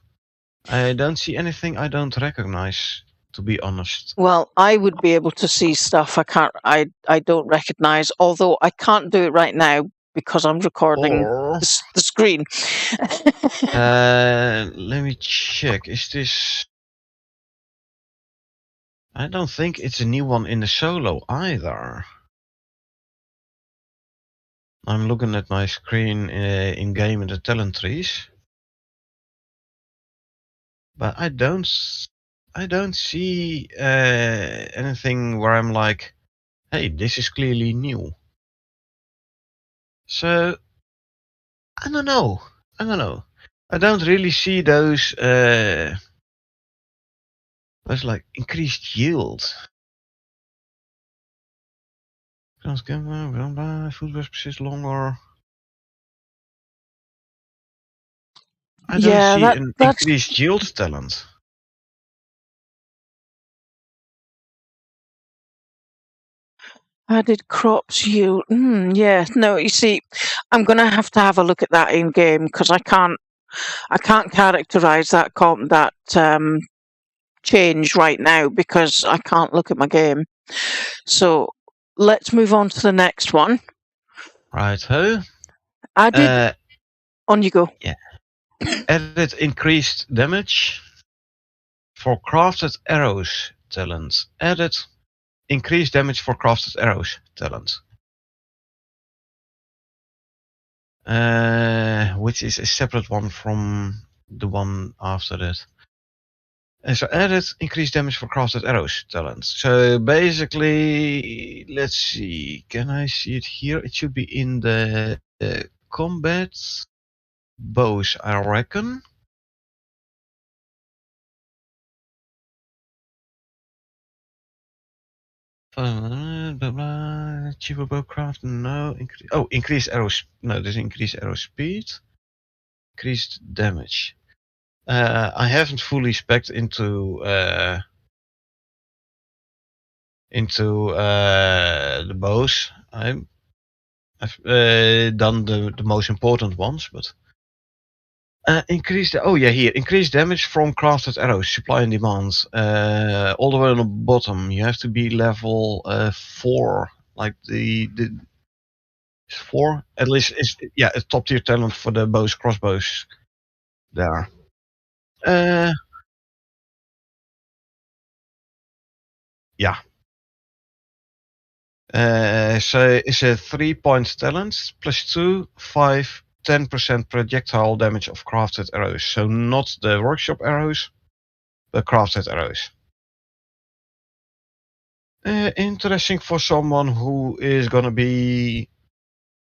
I don't see anything I don't recognize, to be honest. Well, I would be able to see stuff I don't recognize, although I can't do it right now because I'm recording Or the screen. let me check. Is this? I don't think it's a new one in the solo either. I'm looking at my screen in game in the talent trees, but I don't see anything where I'm like, hey, this is clearly new. So I don't know. I don't really see those like increased yield. Food persists longer. I don't see an increased yield talent. Added crops yield. Yeah, no, you see, I'm going to have a look at that in game because I can't characterize that change right now because I can't look at my game. So let's move on to the next one. Right, ho. I did. On you go. Yeah. Added increased damage for crafted arrows talent. Added increased damage for crafted arrows talent. Which is a separate one from the one after that. And so added increased damage for crafted arrows talent. So basically, let's see. Can I see it here? It should be in the combat bows, I reckon. Blah, blah, cheaper bow craft, no. Increased arrows. No, there's increased arrow speed. Increased damage. I haven't fully specced into the bows. I've done the most important ones, but increased damage from crafted arrows, supply and demand. All the way on the bottom, you have to be level 4, like the 4 at least. Is a top tier talent for the bows, crossbows. There. Yeah. So it's a 3-point talent, +2, 5, 10% projectile damage of crafted arrows. So not the workshop arrows, but crafted arrows. Interesting for someone who is gonna be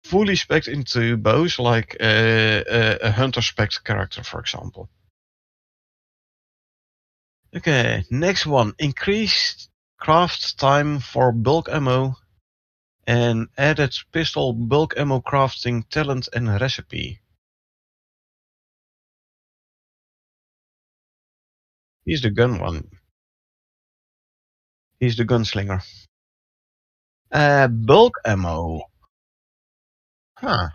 fully spec'd into bows, like a hunter spec'd character, for example. Okay, next one. Increased craft time for bulk ammo and added pistol bulk ammo crafting talent and recipe. He's the gun one. He's the gunslinger. Bulk ammo. Huh.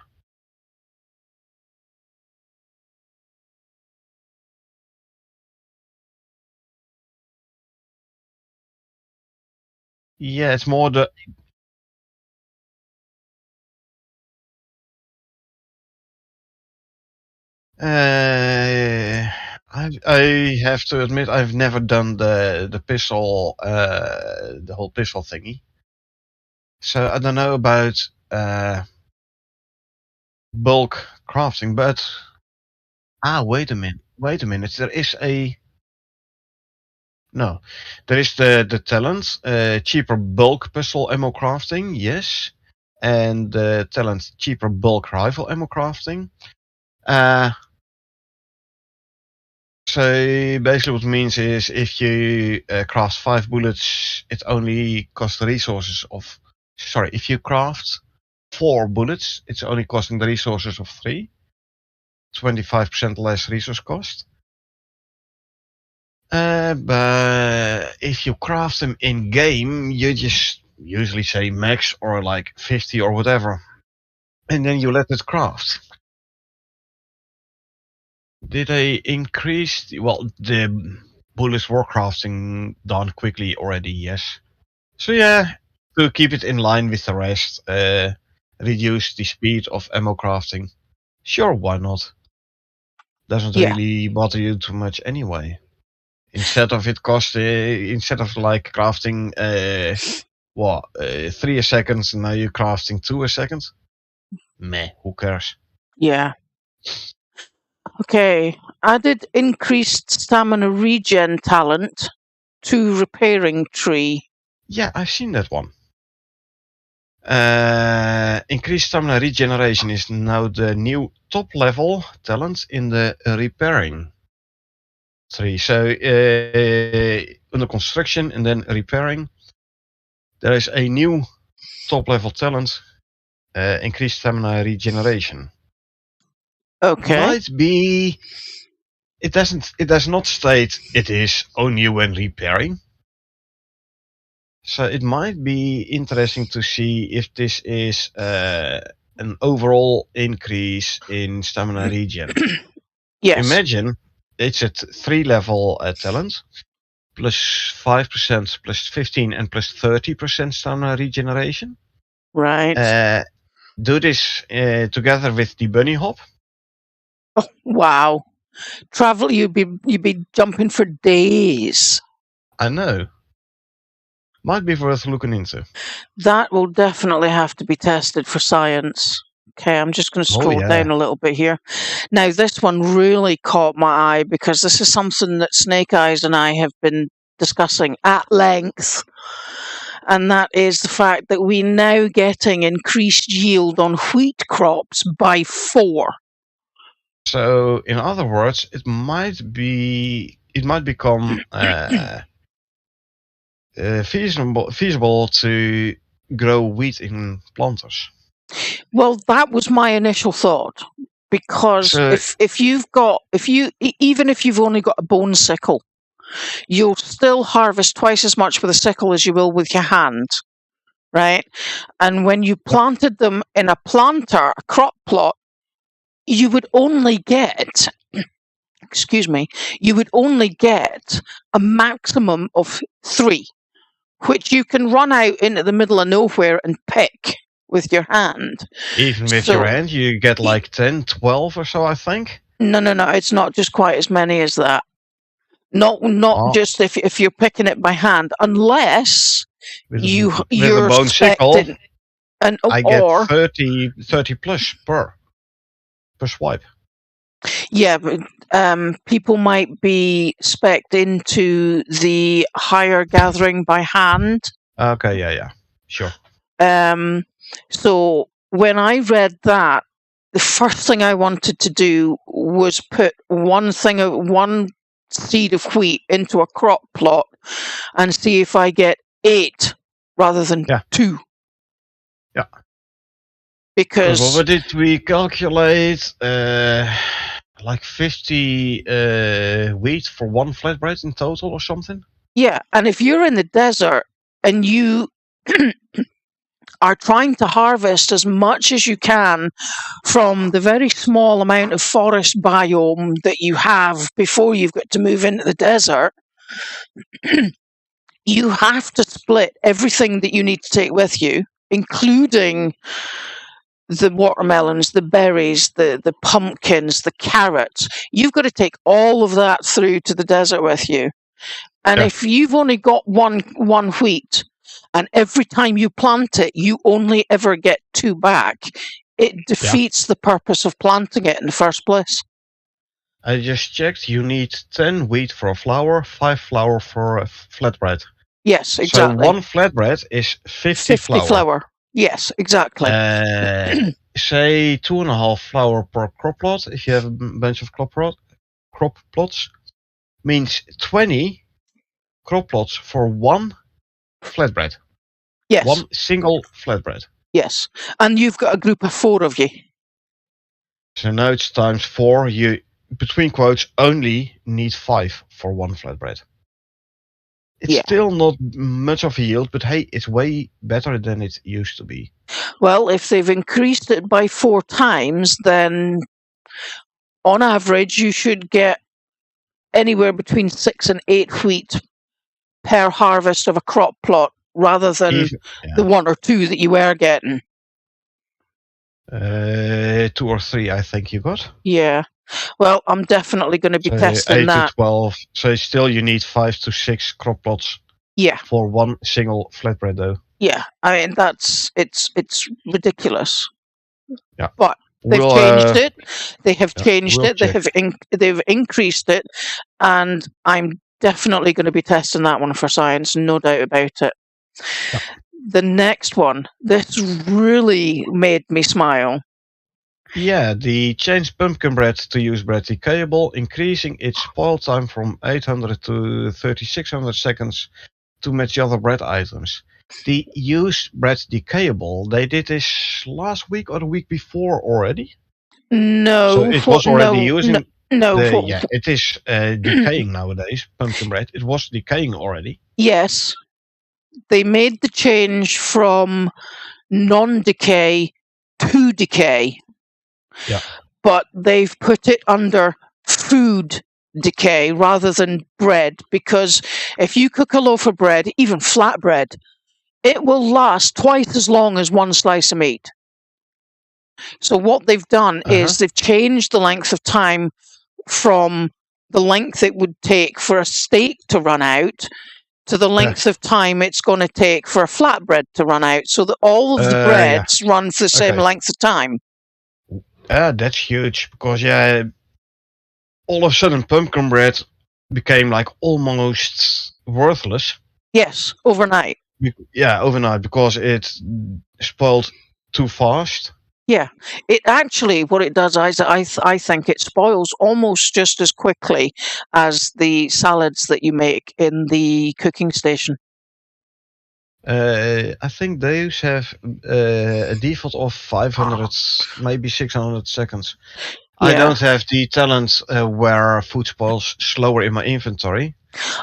Yeah, it's more the. I have to admit I've never done the pistol, the whole pistol thingy. So I don't know about bulk crafting, but wait a minute. There is a no, there is the talent, cheaper bulk pistol ammo crafting, yes, and the talent cheaper bulk rifle ammo crafting. So basically what it means is if you craft 5 bullets, it only costs the resources of. Sorry, if you craft 4 bullets, it's only costing the resources of 3. 25% less resource cost. But if you craft them in game, you just usually say max or like 50 or whatever. And then you let it craft. Did they increase? Well, the bullets were crafting done quickly already, yes. So yeah, to keep it in line with the rest, reduce the speed of ammo crafting. Sure, why not? Doesn't Yeah. really bother you too much anyway. Instead of instead of like crafting 3 a second, now you're crafting 2 a second. Meh, who cares? Yeah. Okay. Added increased stamina regen talent to repairing tree. Yeah, I've seen that one. Increased stamina regeneration is now the new top level talent in the repairing tree. So under construction and then repairing, there is a new top level talent, increased stamina regeneration. Okay. Might be. It does not state it is only when repairing. So it might be interesting to see if this is an overall increase in stamina regen. Yes. Imagine it's at 3 level talent, plus 5%, plus 15, and plus 30% stamina regeneration. Right. do this together with the bunny hop. Oh, wow. Travel, you'd be jumping for days. I know. Might be worth looking into. That will definitely have to be tested for science. Okay, I'm just going to Oh, scroll yeah. down a little bit here. Now, this one really caught my eye because this is something that Snake Eyes and I have been discussing at length. And that is the fact that we're now getting increased yield on wheat crops by 4. So, in other words, it might become feasible to grow wheat in planters. Well, that was my initial thought, because So, even if you've only got a bone sickle, you'll still harvest twice as much with a sickle as you will with your hand, right? And when you planted them in a planter, a crop plot, you would only get, you would only get a maximum of 3, which you can run out into the middle of nowhere and pick with your hand. even with your hand, you get like 10, 12 or so, I think. No, it's not just quite as many as that. Not just if you're picking it by hand, unless with you're a bone sickle, and I get 30 plus per swipe. Yeah, but people might be spec'd into the higher gathering by hand. Okay, yeah, sure. So when I read that, the first thing I wanted to do was put one seed of wheat into a crop plot and see if I get 8 rather than 2. Yeah. Because what did we calculate? Like 50 wheat for one flatbread in total or something? Yeah, and if you're in the desert and you are trying to harvest as much as you can from the very small amount of forest biome that you have before you've got to move into the desert, you have to split everything that you need to take with you, including the watermelons, the berries, the pumpkins, the carrots. You've got to take all of that through to the desert with you. And if you've only got one wheat, and every time you plant it, you only ever get 2 back, it defeats the purpose of planting it in the first place. I just checked. You need 10 wheat for a flour, 5 flour for a flatbread. Yes, exactly. So one flatbread is 50 flour. Yes, exactly. Say 2.5 flour per crop plot. If you have a bunch of crop plots, means 20 crop plots for one flatbread. Yes. One single flatbread. Yes. And you've got a group of 4 of you. So now it's times 4. You, between quotes, only need 5 for one flatbread. It's still not much of a yield, but hey, it's way better than it used to be. Well, if they've increased it by 4 times, then on average you should get anywhere between 6 and 8 wheat per harvest of a crop plot, rather than the 1 or 2 that you were getting. 2 or 3, I think you got. Yeah. Well, I'm definitely going to be testing 8 that. to 12. So still you need 5 to 6 crop plots. Yeah. For one single flatbread, though. Yeah, I mean it's ridiculous. Yeah. But they've changed it. They have changed it. Check. They've increased it, and I'm definitely going to be testing that one for science, no doubt about it. Yeah. The next one, this really made me smile. Yeah, the changed pumpkin bread to use bread decayable, increasing its spoil time from 800 to 3600 seconds to match the other bread items. The used bread decayable, they did this last week or the week before already? No. So it was already using... No. it is decaying nowadays, pumpkin bread. It was decaying already. Yes. They made the change from non-decay to decay. Yeah. But they've put it under food decay rather than bread, because if you cook a loaf of bread, even flat bread, it will last twice as long as one slice of meat. So what they've done is they've changed the length of time from the length it would take for a steak to run out to the length of time it's going to take for a flatbread to run out, so that all of the breads run for the same length of time. That's huge, because all of a sudden pumpkin bread became like almost worthless. Yes, overnight. Yeah, overnight, because it spoiled too fast. Yeah, it actually, what it does is I think it spoils almost just as quickly as the salads that you make in the cooking station. I think those have a default of 500, maybe 600 seconds. Yeah. I don't have the talent where food spoils slower in my inventory.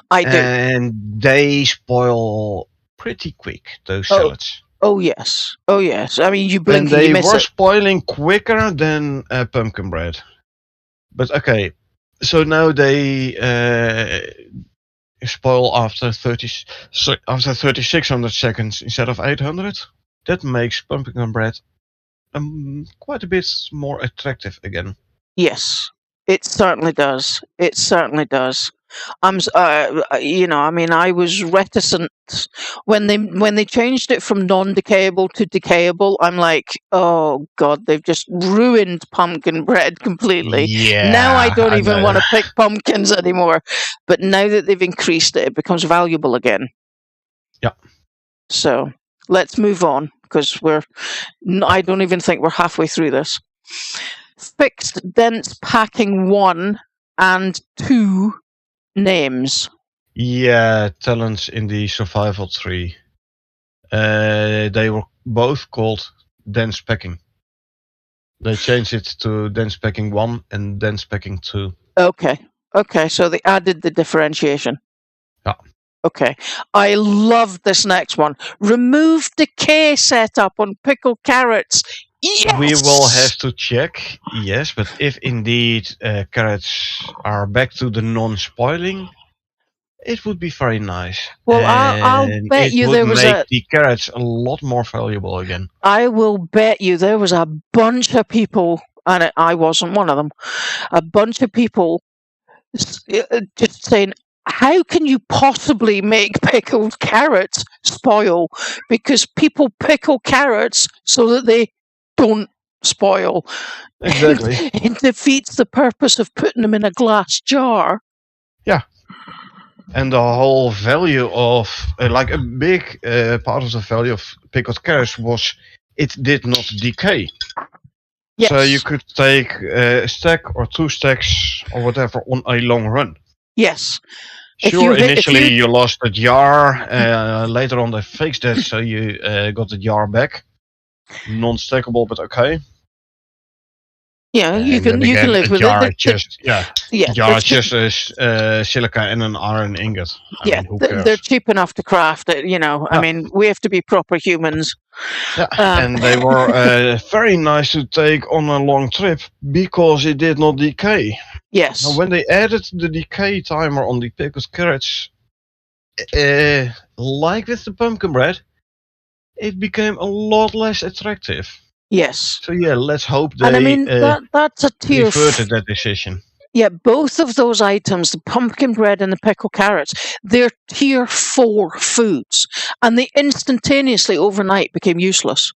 I do. And they spoil pretty quick, those salads. Oh yes. Oh yes. I mean, you blink And and you they miss were it. spoiling quicker than pumpkin bread. But okay, so now they spoil after 3600 seconds instead of 800. That makes pumpkin bread quite a bit more attractive again. Yes, it certainly does. It certainly does. I mean, I was reticent when they changed it from non-decayable to decayable. I'm like, oh God, they've just ruined pumpkin bread completely. Yeah. Now I don't even want to pick pumpkins anymore. But now that they've increased it, it becomes valuable again. Yeah. So let's move on, because I don't even think we're halfway through this. Fixed dense packing 1 and 2 names. Yeah, talents in the survival tree. They were both called dense packing. They changed it to dense packing 1 and dense packing 2. Okay, so they added the differentiation. Yeah. Okay, I love this next one. Remove decay setup on pickled carrots. Yes! We will have to check, yes, but if indeed carrots are back to the non-spoiling, it would be very nice. Well, I'll bet you there was make the carrots a lot more valuable again. I will bet you there was a bunch of people, and I wasn't one of them, a bunch of people just saying, how can you possibly make pickled carrots spoil? Because people pickle carrots so that they don't spoil. Exactly. It defeats the purpose of putting them in a glass jar. Yeah. And the whole value of, like a big part of the value of pickled carrots was it did not decay. Yes. So you could take a stack or 2 stacks or whatever on a long run. Yes. Sure, initially you lost a jar. Later on they fixed it, so you got the jar back. Non-stackable, but okay. Yeah, you can live with jar it. Just a silica and an iron ingot. I mean, who cares? They're cheap enough to craft it, I mean, we have to be proper humans. Yeah, and they were very nice to take on a long trip because it did not decay. Yes. Now, when they added the decay timer on the pickled carrots, like with the pumpkin bread, it became a lot less attractive. Yes. So yeah, let's hope they and I mean, that's a tier reverted that decision. Yeah, both of those items, the pumpkin bread and the pickled carrots, they're tier 4 foods, and they instantaneously overnight became useless.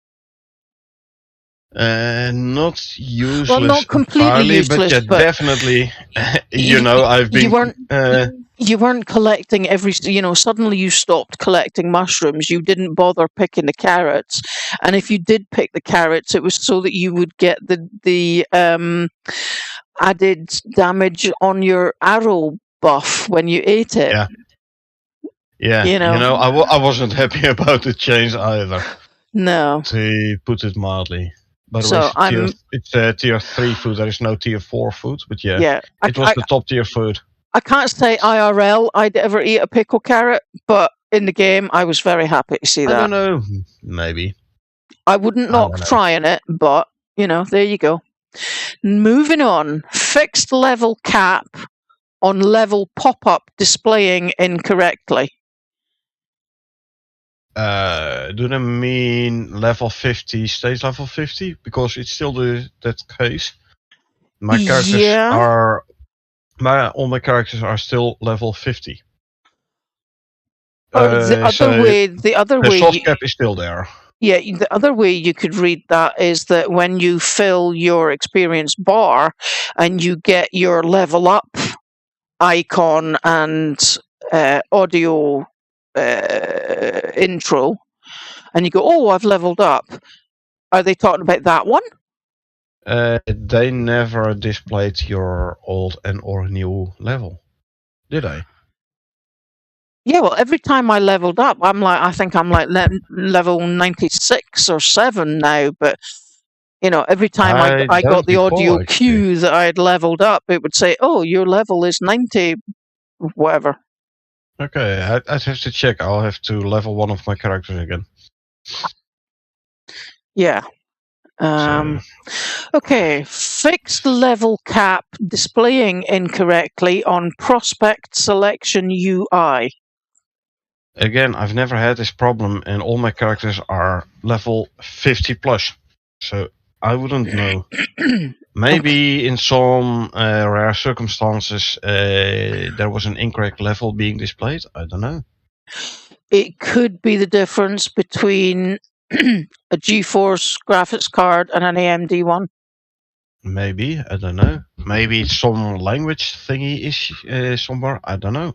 Not useless. Well, not completely useless, but definitely. I've been. You weren't collecting every. Suddenly you stopped collecting mushrooms. You didn't bother picking the carrots, and if you did pick the carrots, it was so that you would get the added damage on your arrow buff when you ate it. Yeah. I wasn't happy about the change either. No. To put it mildly. By the way, it's tier 3 food. There is no tier 4 food, but it was the top tier food. I can't say IRL I'd ever eat a pickled carrot, but in the game I was very happy to see that. I don't know. Maybe. I wouldn't knock trying it, but, there you go. Moving on. Fixed level cap on level pop-up displaying incorrectly. Do they mean level 50 stays level 50? Because it's still that case. My characters Yeah. are all my characters are still level 50. Or the other So way, the soft cap is still there. yeah, the other way you could read that is that when you fill your experience bar and you get your level up icon and audio intro, and you go, "Oh, I've leveled up." Are they talking about that one? They never displayed your old and or new level, did they? Yeah, well, every time I leveled up, I think I'm like level 96 or 7 now, but every time I I got don't the recall audio actually. cue that I had leveled up, it would say, "Oh, your level is 90, whatever." Okay, I'd have to check. I'll have to level one of my characters again. Yeah. So Okay, fixed level cap displaying incorrectly on prospect selection UI. again, I've never had this problem, and all my characters are level 50 plus. So I wouldn't know. Maybe in some rare circumstances there was an incorrect level being displayed. I don't know. It could be the difference between a GeForce graphics card and an AMD one. Maybe, I don't know. Maybe it's some language thingy is somewhere. I don't know.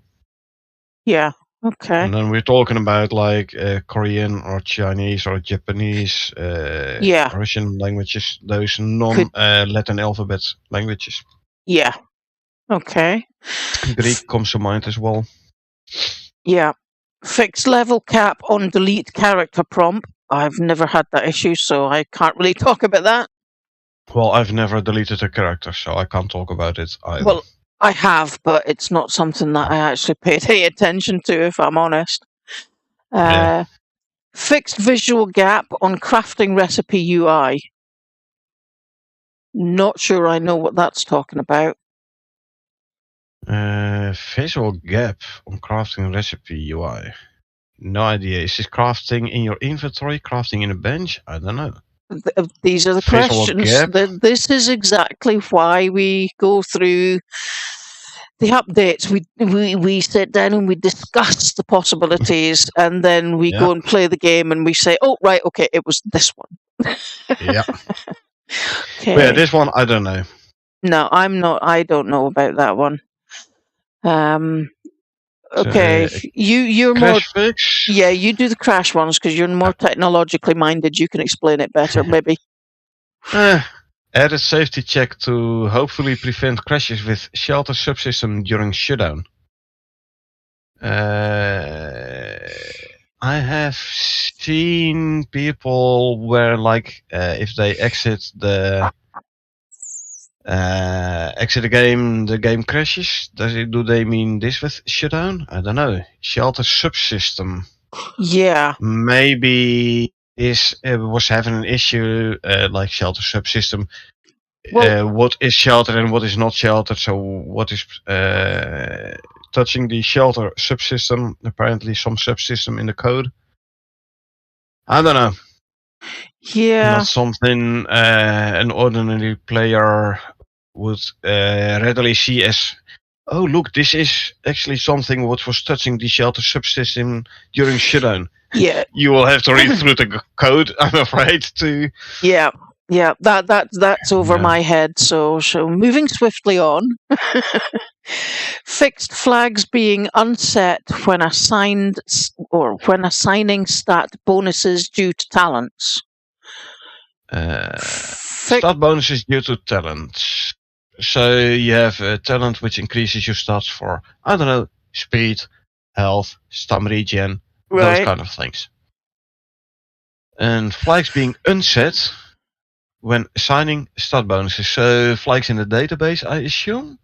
Yeah, okay. And then we're talking about like Korean or Chinese or Japanese, Yeah. Russian languages, those non-Latin alphabet languages. Yeah, okay. Greek comes to mind as well. Yeah. Fixed level cap on delete character prompt. I've never had that issue, so I can't really talk about that. Well, I've never deleted a character, so I can't talk about it either. Well, I have, but it's not something that I actually paid any attention to, if I'm honest. Yeah. Fixed visual gap on crafting recipe UI. Not sure I know what that's talking about. Visual gap on crafting recipe UI. No idea. Is this crafting in your inventory? Crafting in a bench? I don't know. These are the Visual questions. gap. This is exactly why we go through the updates. We sit down and we discuss the possibilities, and then we go and play the game, and we say, "Oh, right, okay, it was this one." Yeah. Okay. But yeah, this one I don't know. No, I'm not. I don't know about that one. Okay, you're more. Crash fix. Yeah, you do the crash ones because you're more technologically minded. You can explain it better, maybe. Added safety check to hopefully prevent crashes with shelter subsystem during shutdown. I have seen people where, like, if they exit the game, the game crashes. Do they mean this with shutdown? I don't know. Shelter subsystem. Yeah. Maybe this was having an issue, like shelter subsystem. Well, What is sheltered and what is not sheltered? So what is touching the shelter subsystem? Apparently, some subsystem in the code. I don't know. yeah. Not something an ordinary player would readily see as, oh look, this is actually something what was touching the shelter subsystem during shutdown. Yeah. You will have to read through the code, I'm afraid, to. Yeah. Yeah, that's over my head. So moving swiftly on. Fixed flags being unset when assigned or when assigning stat bonuses due to talents. Stat bonuses due to talents. So you have a talent which increases your stats for, I don't know, speed, health, stam regen, those kind of things. And flags being unset when assigning stat bonuses. So flags in the database, I assume?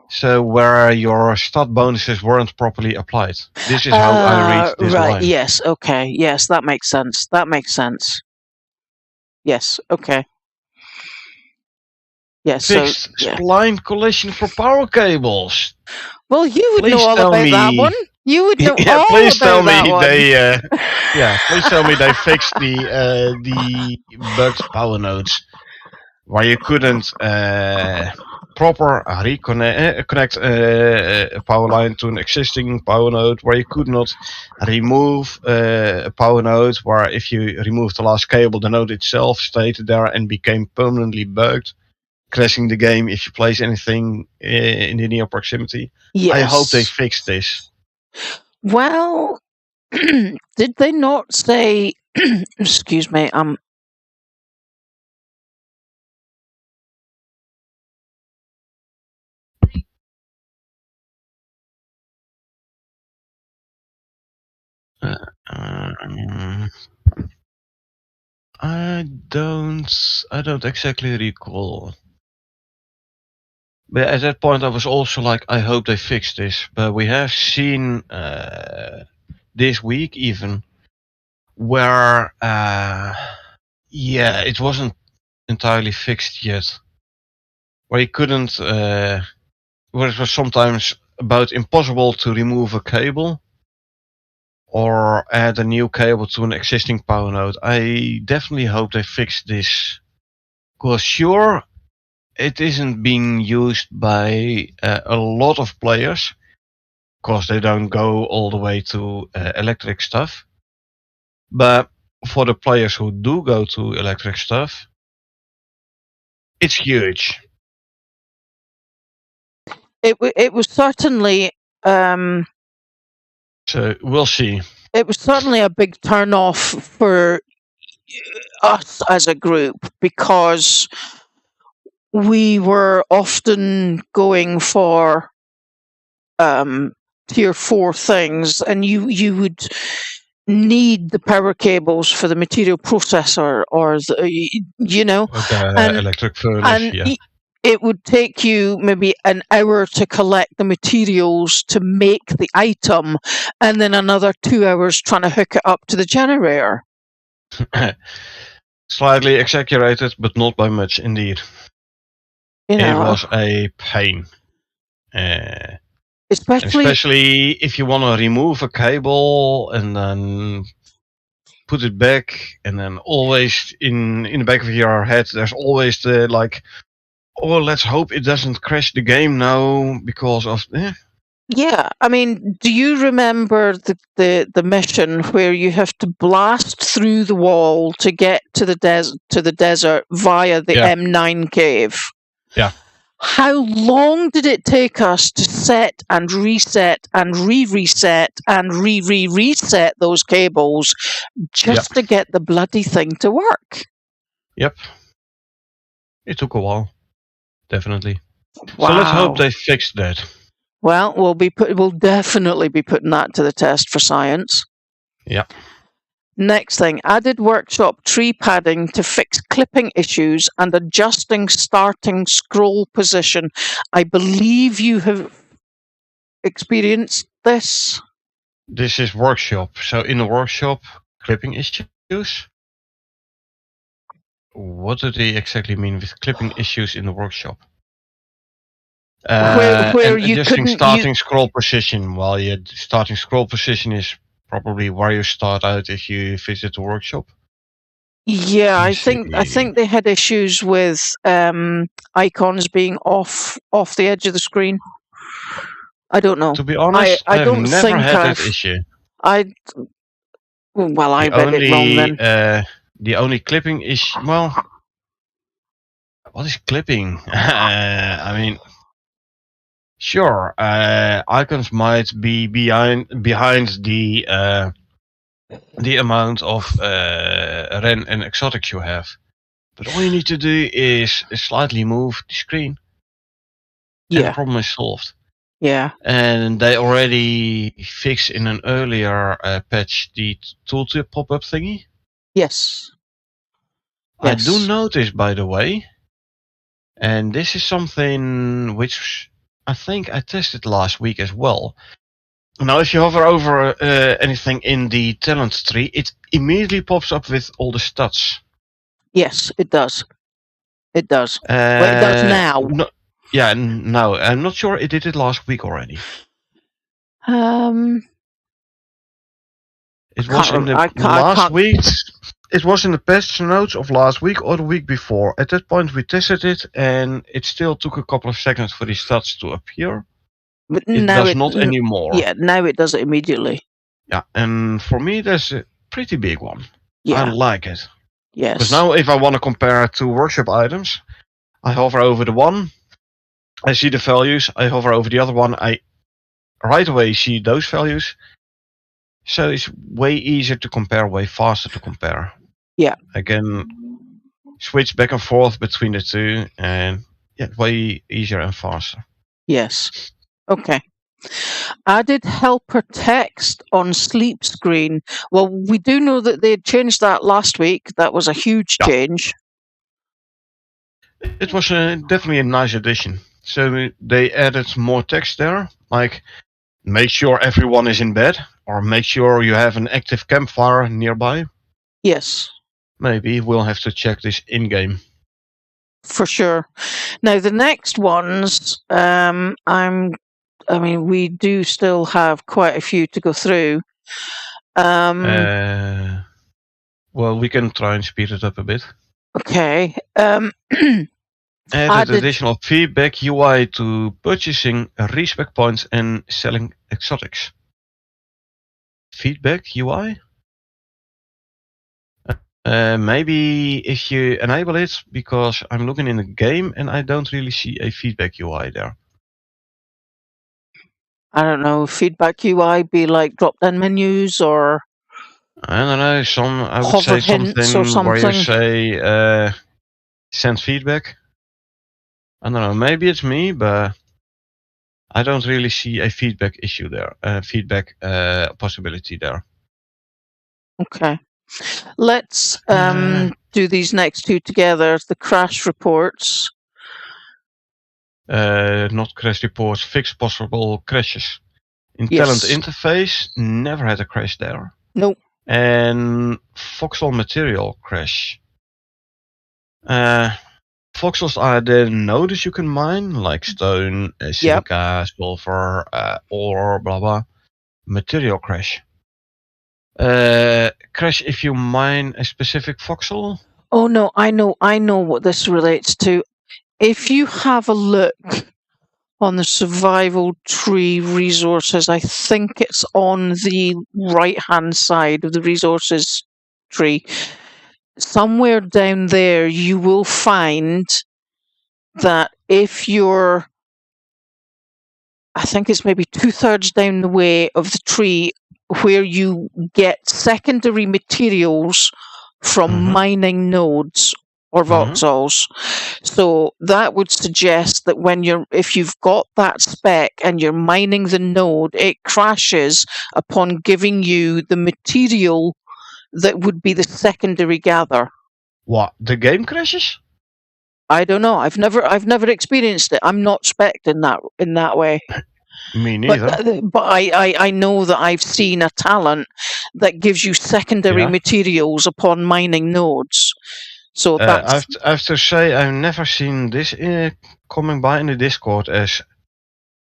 So where your stat bonuses weren't properly applied. This is how I read this line. Yes, okay. Yes, that makes sense. That makes sense. Yes, okay. Yes, Fixed spline collision for power cables. Well, you would Please know all tell about me, that one. You would know Yeah, all please tell about that me one. they. Yeah, please tell me they fixed the bugged power nodes where you couldn't proper reconnect connect a power line to an existing power node, where you could not remove a power node, where if you removed the last cable, the node itself stayed there and became permanently bugged, crashing the game if you place anything in the near proximity. I hope they Yes. fix this. Well, did they not say? Excuse me. Um, I don't exactly recall. But at that point, I was also like, I hope they fix this. But we have seen this week even where, yeah, it wasn't entirely fixed yet. Where you couldn't, where it was sometimes about impossible to remove a cable or add a new cable to an existing power node. I definitely hope they fix this. Because sure, it isn't being used by a lot of players, because they don't go all the way to electric stuff. But for the players who do go to electric stuff, it's huge. It was certainly So we'll see. it was certainly a big turn off for us as a group, because we were often going for tier 4 things, and you would need the power cables for the material processor, or The and electric furnace, yeah. it would take you maybe an hour to collect the materials to make the item, and then another 2 hours trying to hook it up to the generator. Slightly exaggerated, but not by much indeed. It was a pain. Especially if you want to remove a cable and then put it back, and then always in the back of your head, there's always the like, oh, let's hope it doesn't crash the game now because of. Yeah, I mean, do you remember the mission where you have to blast through the wall to get to the desert via the Yeah. M9 cave? Yeah. How long did it take us to set and reset and reset and reset those cables just to get the bloody thing to work? Yep. It took a while, definitely. Wow. So let's hope they fixed that. Well, we'll definitely be putting that to the test for science. Yeah. Next thing, added workshop tree padding to fix clipping issues and adjusting starting scroll position. I believe you have experienced this. This is workshop. So in the workshop, clipping issues. What do they exactly mean with clipping issues in the workshop? Where and you adjusting couldn't starting scroll position. While your starting scroll position is probably where you start out if you visit the workshop. Yeah, I think they had issues with icons being off the edge of the screen. I don't know. To be honest, I I've don't never think had that issue. I read it wrong then. The only clipping is, well, what is clipping? I mean, sure, icons might be behind the amount of ren and exotics you have, but all you need to do is slightly move the screen, and the problem is solved. Yeah. And they already fixed in an earlier patch the tooltip pop-up thingy. Yes. I do notice, by the way, and this is something which I think I tested last week as well. Now, if you hover over anything in the talent tree, it immediately pops up with all the stats. Yes, it does. It does. Well, it does now. No, I'm not sure it did it last week already. It was in the I last can't. week. It was in the patch notes of last week or the week before. At that point, we tested it, and it still took a couple of seconds for the stats to appear. But It now does not anymore. yeah, now it does it immediately. Yeah, and for me, that's a pretty big one. I Yeah. like it. Because Yes. now, if I want to compare two workshop items, I hover over the one, I see the values. I hover over the other one, I right away see those values. So it's way easier to compare, way faster to compare. Yeah. I can switch back and forth between the two, and yeah, way easier and faster. Yes. Okay. Added helper text on sleep screen. Well, we do know that they had changed that last week. That was a huge Yeah. change. It was definitely a nice addition. So they added more text there, like make sure everyone is in bed, or make sure you have an active campfire nearby. Yes. Maybe we'll have to check this in game. For sure. Now the next ones, we do still have quite a few to go through. Well, we can try and speed it up a bit. Okay. Added additional feedback UI to purchasing respec points and selling exotics. Feedback UI? Maybe if you enable it, because I'm looking in the game and I don't really see a feedback UI there. I don't know, feedback UI be like drop-down menus or I don't know, I would hover say hints or something where you something. say send feedback. I don't know, maybe it's me, but I don't really see a feedback issue there, feedback possibility there. Okay. Let's do these next two together. The crash reports. Not crash reports, fix possible crashes. In talent interface, never had a crash there. Nope. And voxel material crash. Voxels are the nodes you can mine, like stone, silica, silver, ore, blah blah. Material crash. Crash if you mine a specific voxel. Oh no, I know what this relates to. If you have a look on the survival tree resources, I think it's on the right hand side of the resources tree. Somewhere down there you will find that if you're, I think it's maybe 2/3 down the way of the tree, where you get secondary materials from mining nodes or voxels. So that would suggest that if you've got that spec and you're mining the node, it crashes upon giving you the material that would be the secondary gather. What? The game crashes? I don't know. I've never experienced it. I'm not spec'd in that way. Me neither. But I know that I've seen a talent that gives you secondary materials upon mining nodes. So that's. I have to say, I've never seen this coming by in the Discord as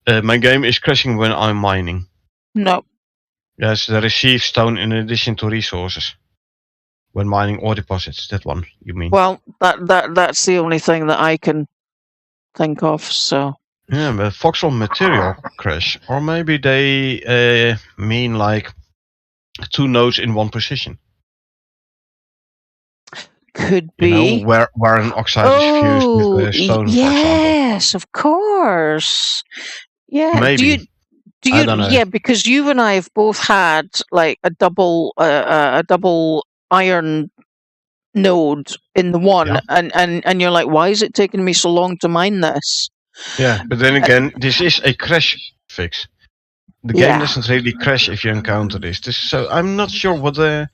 my game is crashing when I'm mining. No. Yes, the receive stone in addition to resources. When mining ore deposits, that one, you mean? Well, that's the only thing that I can think of, so. Yeah, but voxel material crash. Or maybe they mean like two nodes in one position. Could be. You know, where an oxide is fused with a stone, for example. Yes, of course. Yeah. Maybe. Do you, I don't know. yeah, because you and I have both had like a double iron node in the one, and you're like, why is it taking me so long to mine this? Yeah, but then again, this is a crash fix. The game doesn't really crash if you encounter this. So I'm not sure what the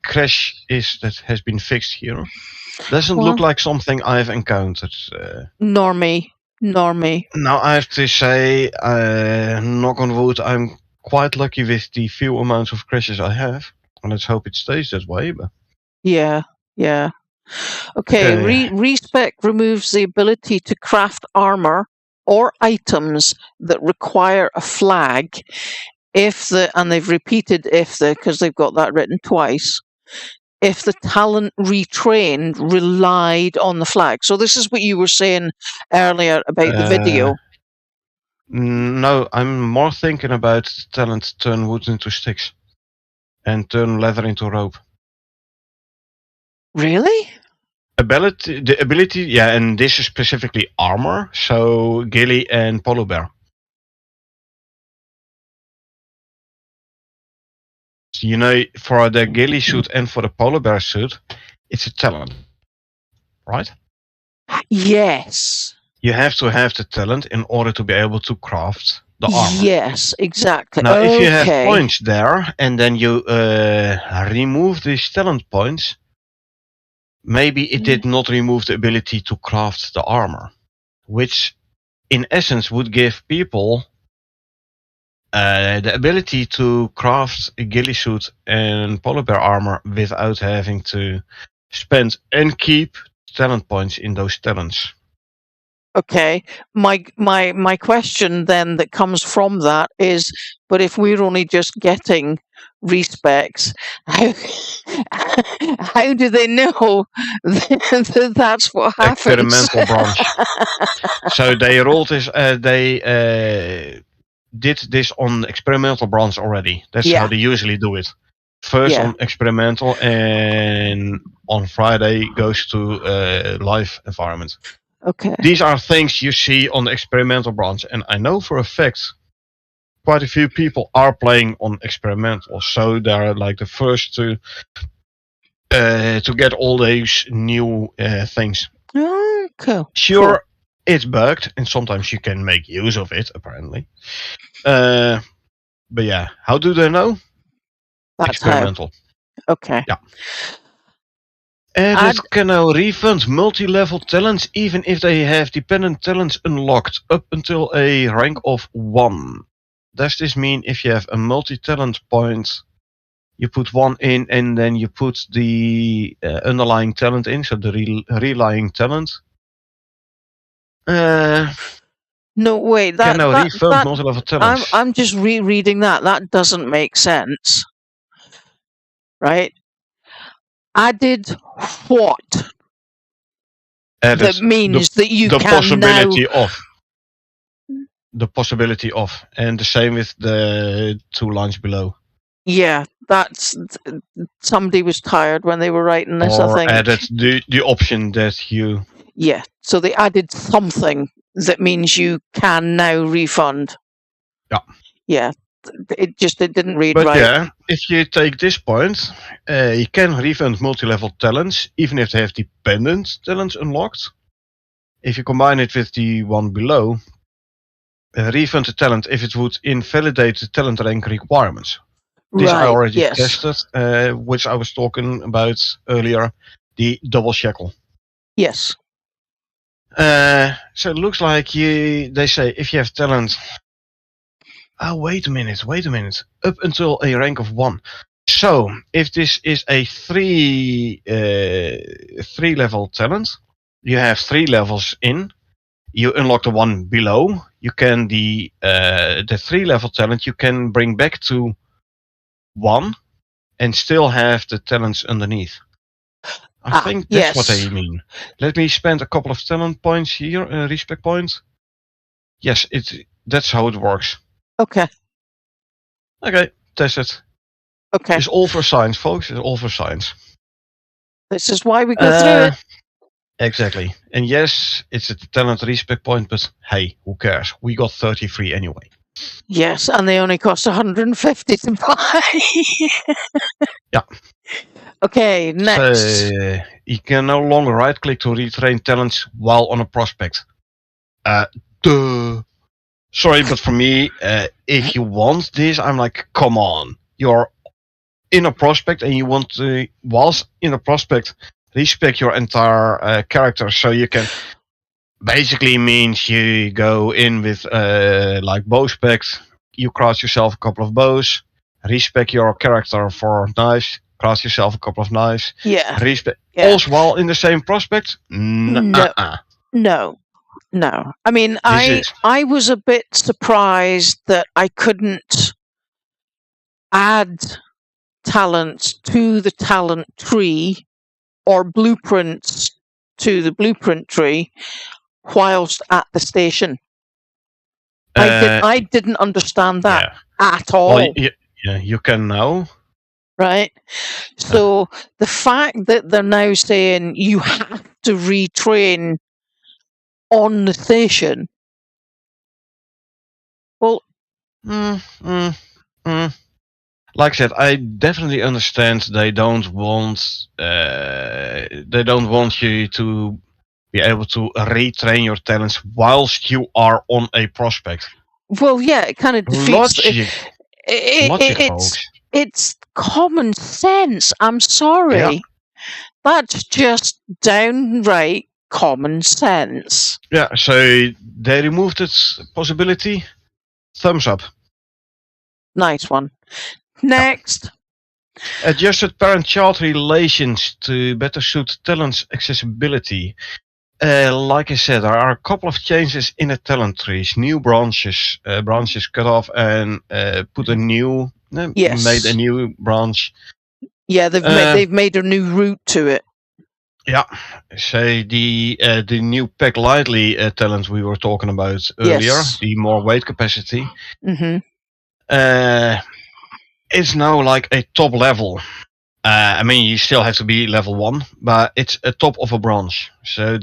crash is that has been fixed here. Doesn't look like something I've encountered. Nor me. Now I have to say, knock on wood, I'm quite lucky with the few amounts of crashes I have. And let's hope it stays that way. But yeah. Okay. Respec removes the ability to craft armor or items that require a flag and they've repeated because they've got that written twice, if the talent retrained relied on the flag. So this is what you were saying earlier about the video. No, I'm more thinking about talent turn wood into sticks and turn leather into rope. Really? The ability, yeah, and this is specifically armor, so ghillie and polar bear. You know, for the ghillie suit and for the polar bear suit, it's a talent, right? Yes. You have to have the talent in order to be able to craft the armor. Yes, exactly. Now, if you have points there, and then you remove these talent points, maybe it did not remove the ability to craft the armor, which in essence would give people the ability to craft a ghillie suit and polar bear armor without having to spend and keep talent points in those talents. Okay. My question then that comes from that is, but if we're only just getting respecs, how do they know that that's what happens? Experimental branch. So they rolled this. They did this on experimental branch already. That's how they usually do it. First on experimental, and on Friday goes to live environment. Okay. These are things you see on the experimental branch, and I know for a fact quite a few people are playing on experimental, so they're like the first to get all those new things. Oh, cool. Sure, cool. It's bugged, and sometimes you can make use of it, apparently. But yeah, how do they know? That's experimental. How. Okay. Yeah. And it can now refund multi-level talents even if they have dependent talents unlocked up until a rank of 1. Does this mean if you have a multi-talent point, you put 1 in and then you put the underlying talent in, so the relying talent? No, wait. Can now refund multi-level talents. I'm just rereading that. That doesn't make sense. Right? Added what? That means that you the can possibility now... of. The possibility of, and the same with the 2 lines below. Yeah, that's somebody was tired when they were writing this. Or I think added the option that you. Yeah, so they added something that means you can now refund. Yeah. Yeah, it didn't read but right. But yeah, if you take this point, you can refund multi-level talents even if they have dependent talents unlocked. If you combine it with the one below, refund the talent if it would invalidate the talent rank requirements. This I already tested, which I was talking about earlier, the double shackle. Yes. So it looks like they say if you have talent. Oh, wait a minute. Up until a rank of 1. So if this is a 3 level talent, you have 3 levels in. You unlock the one below. You can the 3 level talent you can bring back to 1 and still have the talents underneath. I think that's what they mean. Let me spend a couple of talent points here, respect points. Yes, that's how it works. Okay, test it. Okay. It's all for science, folks. It's all for science. This is why we go through it. Exactly. And yes, it's a talent respect point, but hey, who cares? We got 33 anyway. Yes, and they only cost 150 to buy. Yeah. Okay, next. So, you can no longer right-click to retrain talents while on a prospect. Duh. Sorry, but for me, if you want this, I'm like, come on. You're in a prospect and you want to, whilst in a prospect, respec your entire character so you can. Basically means you go in with like bow specs, you craft yourself a couple of bows, respec your character for knives, craft yourself a couple of knives. Yeah. Respec. Yeah. Also while in the same prospect? No. I mean, I was a bit surprised that I couldn't add talents to the talent tree or blueprints to the blueprint tree whilst at the station. I didn't understand that at all. Well, you can now. Right? So the fact that they're now saying you have to retrain on the station. Well, like I said, I definitely understand they don't want you to be able to retrain your talents whilst you are on a prospect. Well, yeah, it kind of defeats Logic, folks. It's common sense. I'm sorry. Yeah. That's just downright common sense. Yeah, so they removed its possibility. Thumbs up. Nice one. Next. Adjusted parent-child relations to better suit talents accessibility. Like I said, there are a couple of changes in the talent trees. New branches cut off and put a new, Yes. made a new branch. Yeah, they've made a new route to it. Yeah, so the new Pack Lightly talent we were talking about earlier, the more weight capacity, it's now like a top level. I mean, you still have to be level 1, but it's a top of a branch. So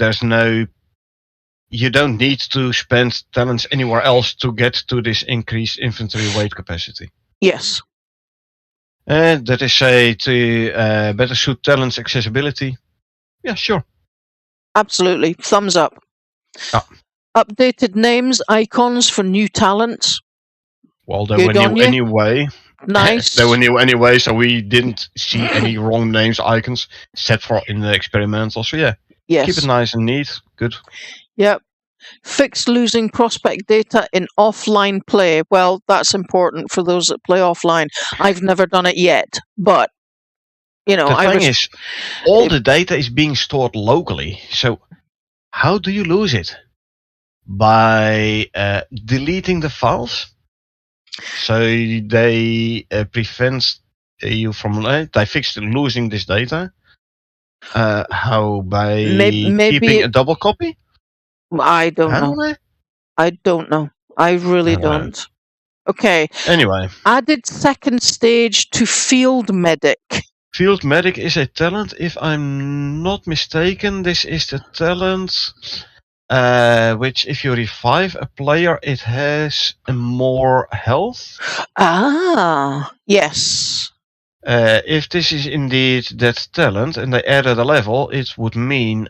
you don't need to spend talents anywhere else to get to this increased infantry weight capacity. Yes. That is to better suit talents accessibility. Yeah, sure. Absolutely. Thumbs up. Updated names, icons for new talents. Well, they were new anyway. Nice. They were new anyway, so we didn't see any wrong names, icons, except for in the experimental. So yeah, keep it nice and neat. Good. Yep. Fix losing prospect data in offline play. Well, that's important for those that play offline. I've never done it yet, but the thing is, all the data is being stored locally. So how do you lose it? By deleting the files. So they prevent you from they fixed losing this data. How? By maybe keeping a double copy? I don't know. I don't know. I really don't. Okay. Anyway. Added second stage to Field Medic. Field Medic is a talent, if I'm not mistaken. This is the talent which, if you revive a player, it has more health. Ah, yes. If this is indeed that talent and they added a level, it would mean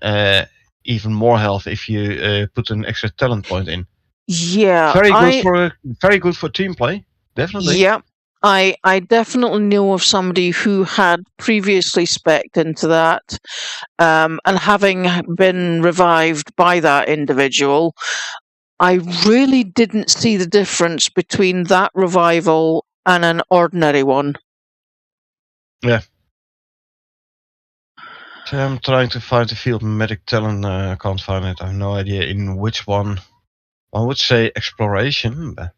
even more health if you put an extra talent point in. Yeah, very good for team play, definitely. Yeah, I definitely know of somebody who had previously specced into that, and having been revived by that individual, I really didn't see the difference between that revival and an ordinary one. Yeah. So I'm trying to find the Field Medic talent. I can't find it. I have no idea in which one. I would say exploration. But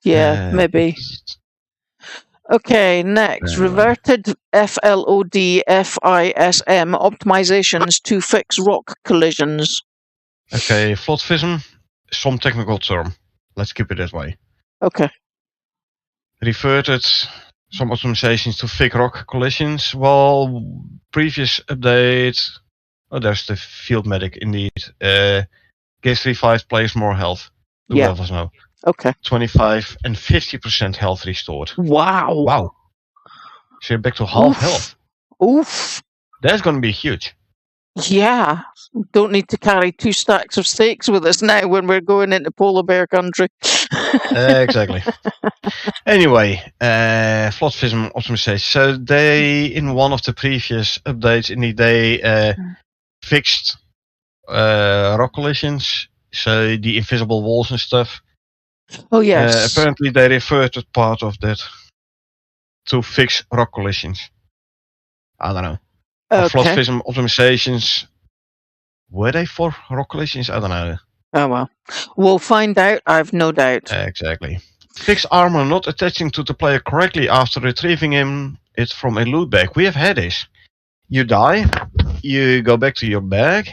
maybe. Okay, next. Reverted FLOD FISM optimizations to fix rock collisions. Okay, floodvism, some technical term. Let's keep it that way. Okay. Reverted some optimizations to fix rock collisions. Well, previous update. Oh, there's the Field Medic indeed. Gives 3-5 players more health. 2 levels now. Okay. 25 and 50% health restored. Wow. So you're back to half health. Oof. That's going to be huge. Yeah. Don't need to carry 2 stacks of steaks with us now when we're going into polar bear country. Exactly. Anyway, floodvism optimization. So they, in one of the previous updates, indeed they fixed rock collisions. So the invisible walls and stuff. Oh yes. Apparently they reverted part of that to fix rock collisions. I don't know. Okay. Floodvism optimizations, were they for rock collisions? I don't know. Oh well. We'll find out, I've no doubt. Exactly. Fix armor not attaching to the player correctly after retrieving it from a loot bag. We have had this. You die, you go back to your bag,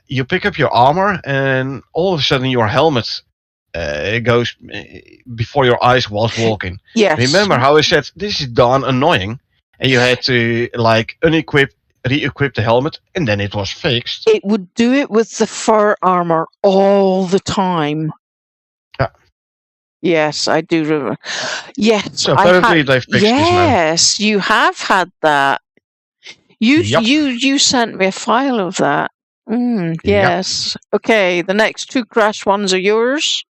you pick up your armor, and all of a sudden your helmet goes before your eyes whilst walking. Yes. Remember how I said this is darn annoying, and you had to like unequip, re-equip the helmet, and then it was fixed. It would do it with the fur armor all the time. Yeah. Yes, I do remember. Yes, So apparently they fixed this now. Yes, you have had that. You Yep. you sent me a file of that. Yes. Okay, the next two crash ones are yours.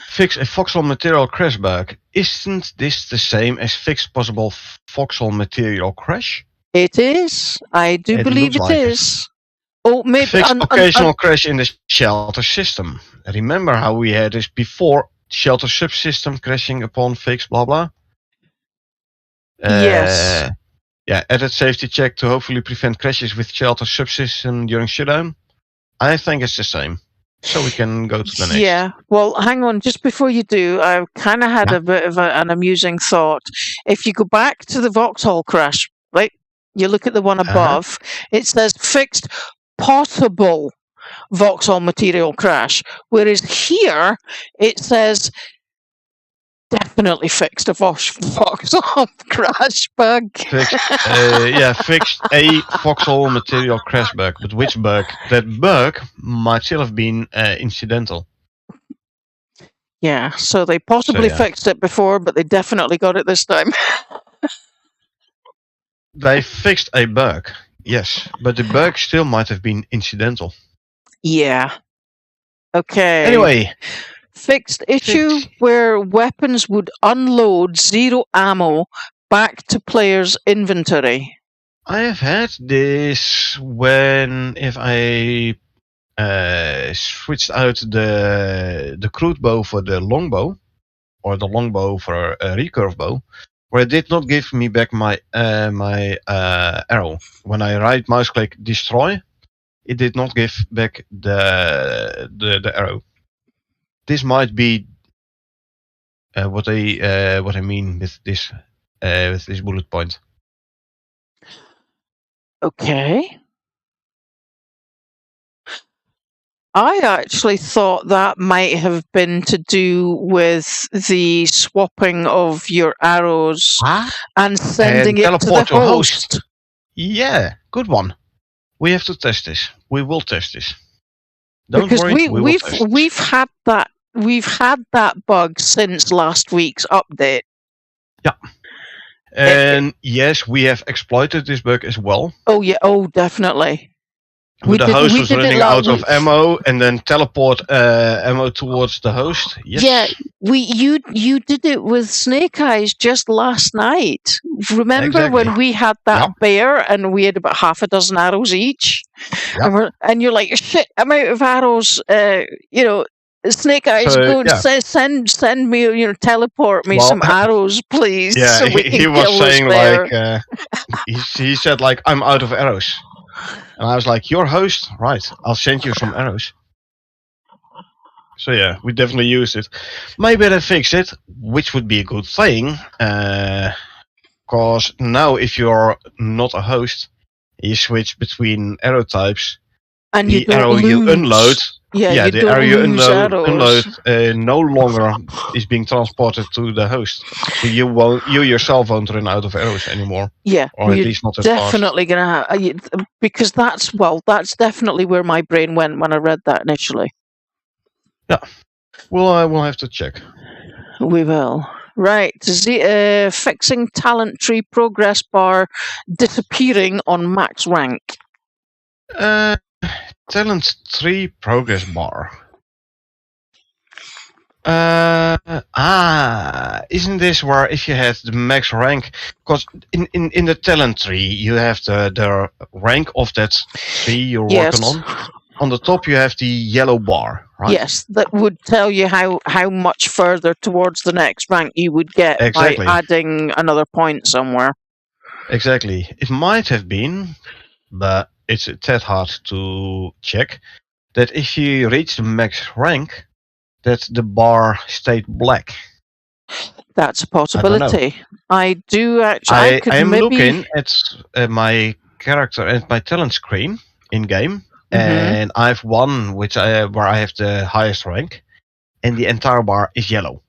Fix a voxel material crash bug. Isn't this the same as fix possible voxel material crash? It is. I do believe it is. Oh, maybe fix occasional crash in the shelter system. Remember how we had this before? Shelter subsystem crashing upon fix blah blah. Yes. Yeah, added safety check to hopefully prevent crashes with shelter subsystem during shutdown. I think it's the same. So we can go to the next. Yeah, well, hang on. Just before you do, I kind of had a bit of an amusing thought. If you go back to the Vauxhall crash, right, you look at the one above, it says fixed possible Vauxhall material crash, whereas here it says definitely fixed a Vauxhall crash bug. Fixed a Vauxhall material crash bug, but which bug? That bug might still have been incidental. Yeah, so they possibly fixed it before, but they definitely got it this time. They fixed a bug, yes, but the bug still might have been incidental. Yeah. Okay. Anyway. Fixed issue where weapons would unload 0 ammo back to player's inventory. I have had this if I switched out the crude bow for the longbow, or the longbow for a recurve bow, where it did not give me back my arrow. When I right mouse click destroy, it did not give back the arrow. This might be what I mean with this bullet point. Okay. I actually thought that might have been to do with the swapping of your arrows and sending it to the host. Yeah, good one. We have to test this. We will test this. Don't because worry, we've had that bug since last week's update. Yeah. And yes, we have exploited this bug as well. Oh yeah, definitely. The host was running out of ammo and then teleport ammo towards the host. Yes. Yeah, you did it with Snake Eyes just last night. Remember when we had that bear and we had about half a dozen arrows each? Yep. And you're like, shit, I'm out of arrows. Snake Eyes, send me, teleport me some arrows, please. Yeah, so we can he was saying like, he said like, I'm out of arrows. And I was like, your host? Right, I'll send you some arrows. So yeah, we definitely used it. Maybe they fix it, which would be a good thing. Because now if you're not a host, you switch between arrow types. And the arrow you unload, the arrow you unload no longer is being transported to the host. So you yourself won't run out of arrows anymore. Yeah, or at least not that definitely gonna have, because that's definitely where my brain went when I read that initially. Yeah, we'll have to check. We will. Right, fixing talent tree progress bar disappearing on max rank. Talent tree progress bar. Isn't this where if you have the max rank, because in the talent tree you have the rank of that tree you're working on. On the top you have the yellow bar, right? Yes, that would tell you how much further towards the next rank you would get by adding another point somewhere. Exactly. It might have been, but it's a tad hard to check, that if you reach the max rank, that the bar stayed black. That's a I don't know. possibility. I do actually. I could I am maybe. looking at my character and my talent screen in game, Mhm. and I have one where I have the highest rank, and the entire bar is yellow.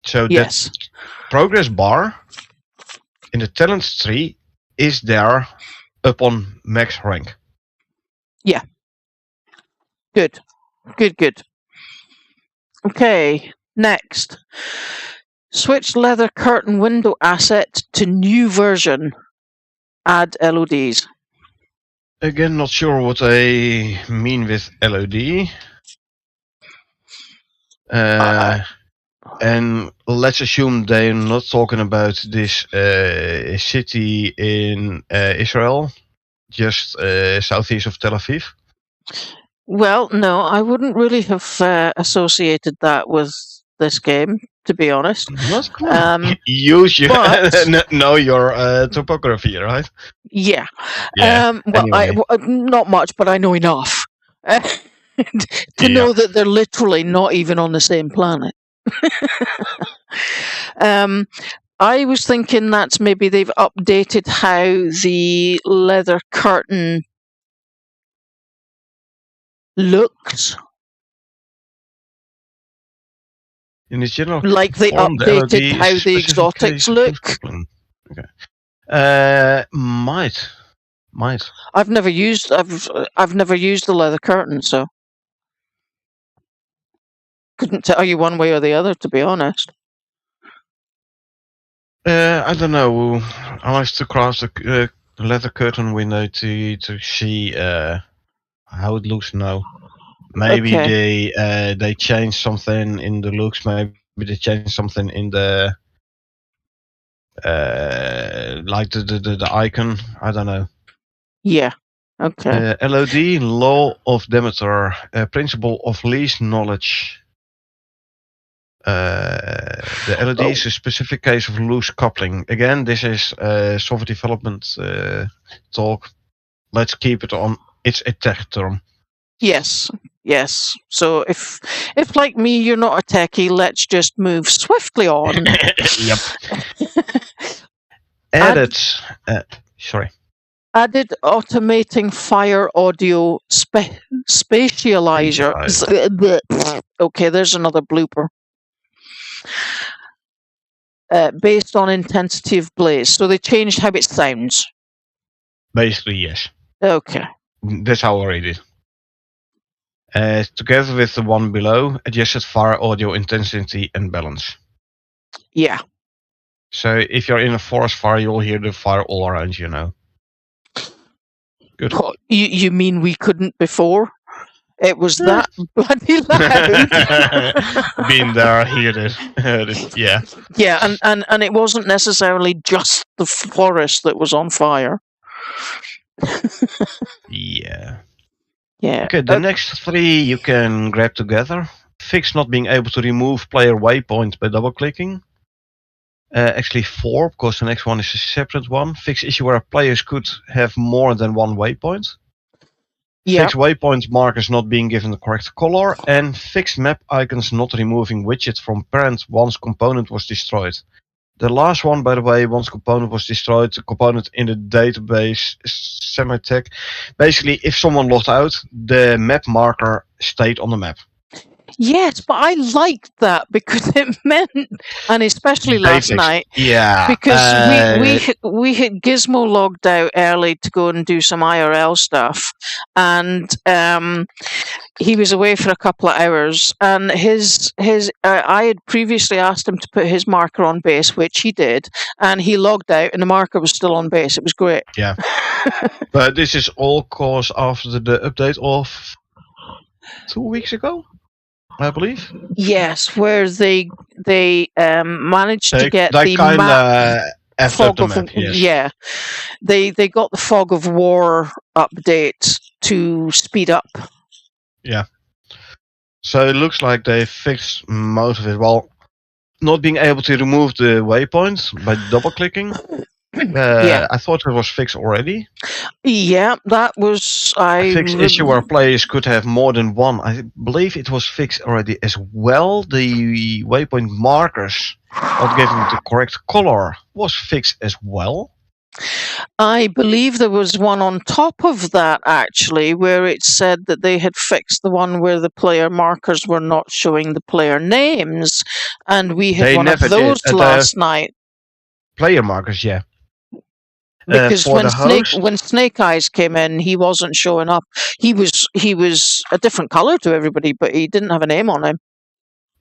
So that Yes. progress bar in the talents tree is there upon max rank. Yeah. Good. Good. Okay. Next. Switch leather curtain window asset to new version. Add LODs. Again, not sure what I mean with LOD. And let's assume they're not talking about this city in Israel, just southeast of Tel Aviv. Well, no, I wouldn't really have associated that with this game, to be honest. What? Come on. Use your know your topography, right? Yeah. Yeah. Well, Anyway. not much, but I know enough to know that they're literally not even on the same planet. I was thinking that maybe they've updated how the leather curtain looks. In the general Like they form, the LOD updated how is a the specific exotics case of look. coupling. Okay. Might. I've never used the leather curtain, so couldn't tell you one way or the other, to be honest. I don't know. I like to cross the leather curtain window to see how it looks now. Maybe Okay. they changed something in the looks. Maybe they changed something in the like the icon. I don't know. Yeah. Okay. LOD, Law of Demeter, Principle of Least Knowledge. The LOD is a specific case of loose coupling. Again, this is software development talk. Let's keep it on. It's a tech term. Yes. So if like me, you're not a techie, let's just move swiftly on. Yep. Added. Sorry. Added automating fire audio spatializer. Okay, there's another blooper. Based on intensity of blaze. So they changed how it sounds. Basically, yes. Okay. That's how I read it. Together with the one below, adjusted fire audio intensity and balance. Yeah. So if you're in a forest fire, you'll hear the fire all around you now. Good. You mean we couldn't before? It was that bloody loud. Been there, heard it. Yeah. Yeah, and it wasn't necessarily just the forest that was on fire. Yeah. Yeah. Okay, the next three you can grab together. Fix not being able to remove player waypoint by double clicking. Actually 4, because the next one is a separate one. Fix issue where players could have more than one waypoint. Yeah. Fix waypoint markers not being given the correct color. And fix map icons not removing widget from parent once component was destroyed. The last one, by the way, once component was destroyed, the component in the database semi-tech. Basically, if someone logged out, the map marker stayed on the map. Yes, but I liked that because it meant, and especially last night, because we had Gizmo logged out early to go and do some IRL stuff, and he was away for a couple of hours, and I had previously asked him to put his marker on base, which he did, and he logged out, and the marker was still on base. It was great. Yeah, but this is all caused after the update of 2 weeks ago, I believe. Yes, where they managed to get the fog of map, yes. Yeah, they got the fog of war update to speed up. Yeah. So it looks like they fixed most of it. Well, not being able to remove the waypoints by double clicking. Yeah. I thought it was fixed already. Yeah, that was A fixed issue where players could have more than one. I believe it was fixed already as well. The waypoint markers, not giving the correct color, was fixed as well. I believe there was one on top of that actually, where it said that they had fixed the one where the player markers were not showing the player names, and we had They one of never did. those last night. Player markers, yeah. Because For the host, when Snake Eyes came in, he wasn't showing up. He was a different color to everybody, but he didn't have a name on him.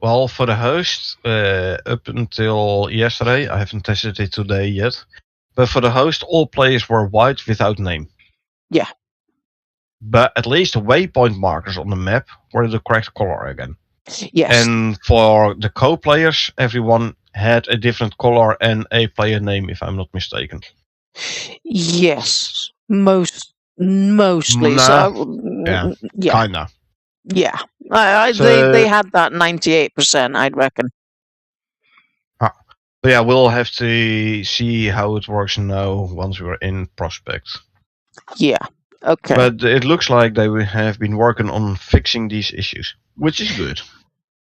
well, for the host, up until yesterday, I haven't tested it today yet. But for the host, all players were white without name. Yeah. But at least the waypoint markers on the map were the correct color again. Yes. And for the co-players, everyone had a different color and a player name, if I'm not mistaken. Yes. Mostly. Nah, So yeah, kinda. Yeah. So, they had that 98%, I'd reckon. but yeah, we'll have to see how it works now once we're in Prospect. Yeah. Okay. But it looks like they have been working on fixing these issues, which is good.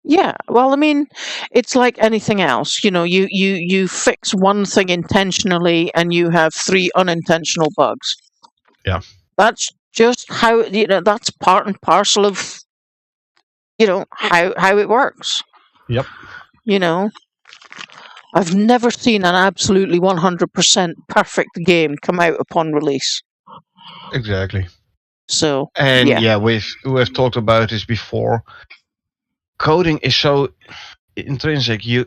Yeah. Well, I mean, it's like anything else. You know, you fix one thing intentionally and you have 3 unintentional bugs. Yeah. That's just how, that's part and parcel of, how it works. Yep. You know, I've never seen an absolutely 100% perfect game come out upon release. Exactly. So, And yeah, we've talked about this before. Coding is so intrinsic. You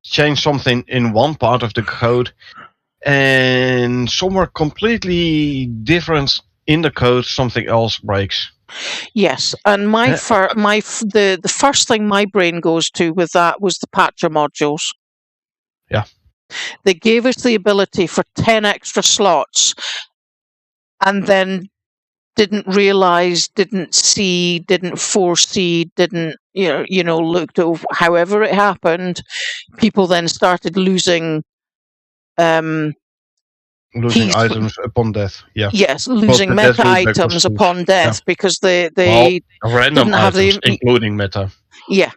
change something in one part of the code, and somewhere completely different in the code, something else breaks. yes. And the first thing my brain goes to with that was the patcher modules. Yeah. They gave us the ability for 10 extra slots, and then didn't realize, didn't see, didn't foresee, didn't looked at however it happened. People then started losing Losing items upon death. Yeah. Yes, losing meta items upon death because they random didn't have items, including meta. Yeah,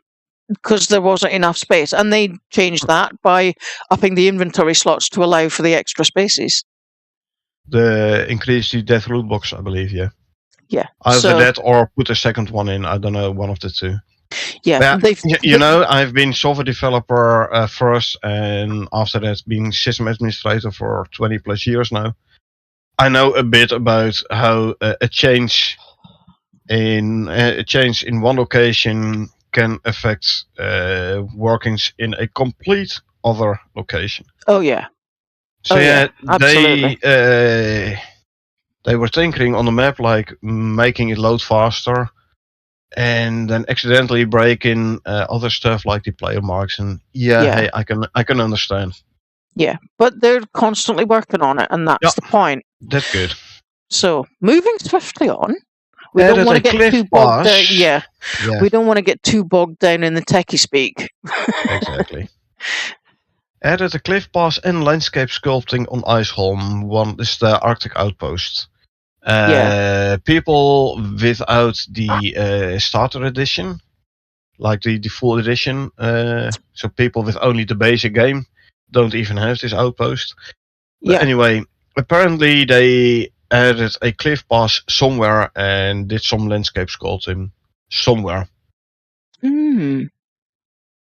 because there wasn't enough space, and they changed that by upping the inventory slots to allow for the extra spaces. The increase the death loot box, I believe. Yeah. Yeah. Either that or put a second one in. I don't know, one of the two. Yeah. I've been software developer first, and after that, being system administrator for 20 plus years now. I know a bit about how a change in one location can affect workings in a complete other location. Oh yeah. So absolutely. They were tinkering on the map, like making it load faster, and then accidentally breaking other stuff like the player marks. And hey, I can understand. Yeah, but they're constantly working on it, and that's the point. That's good. So moving swiftly on. We don't want to get too bogged down. Yeah. We don't want to get too bogged down in the techie speak. Exactly. Added a cliff pass and landscape sculpting on Iceholm. One is the Arctic outpost. People without the starter edition, like the full edition, so people with only the basic game, don't even have this outpost. But anyway, apparently they added a cliff pass somewhere and did some landscape sculpting somewhere.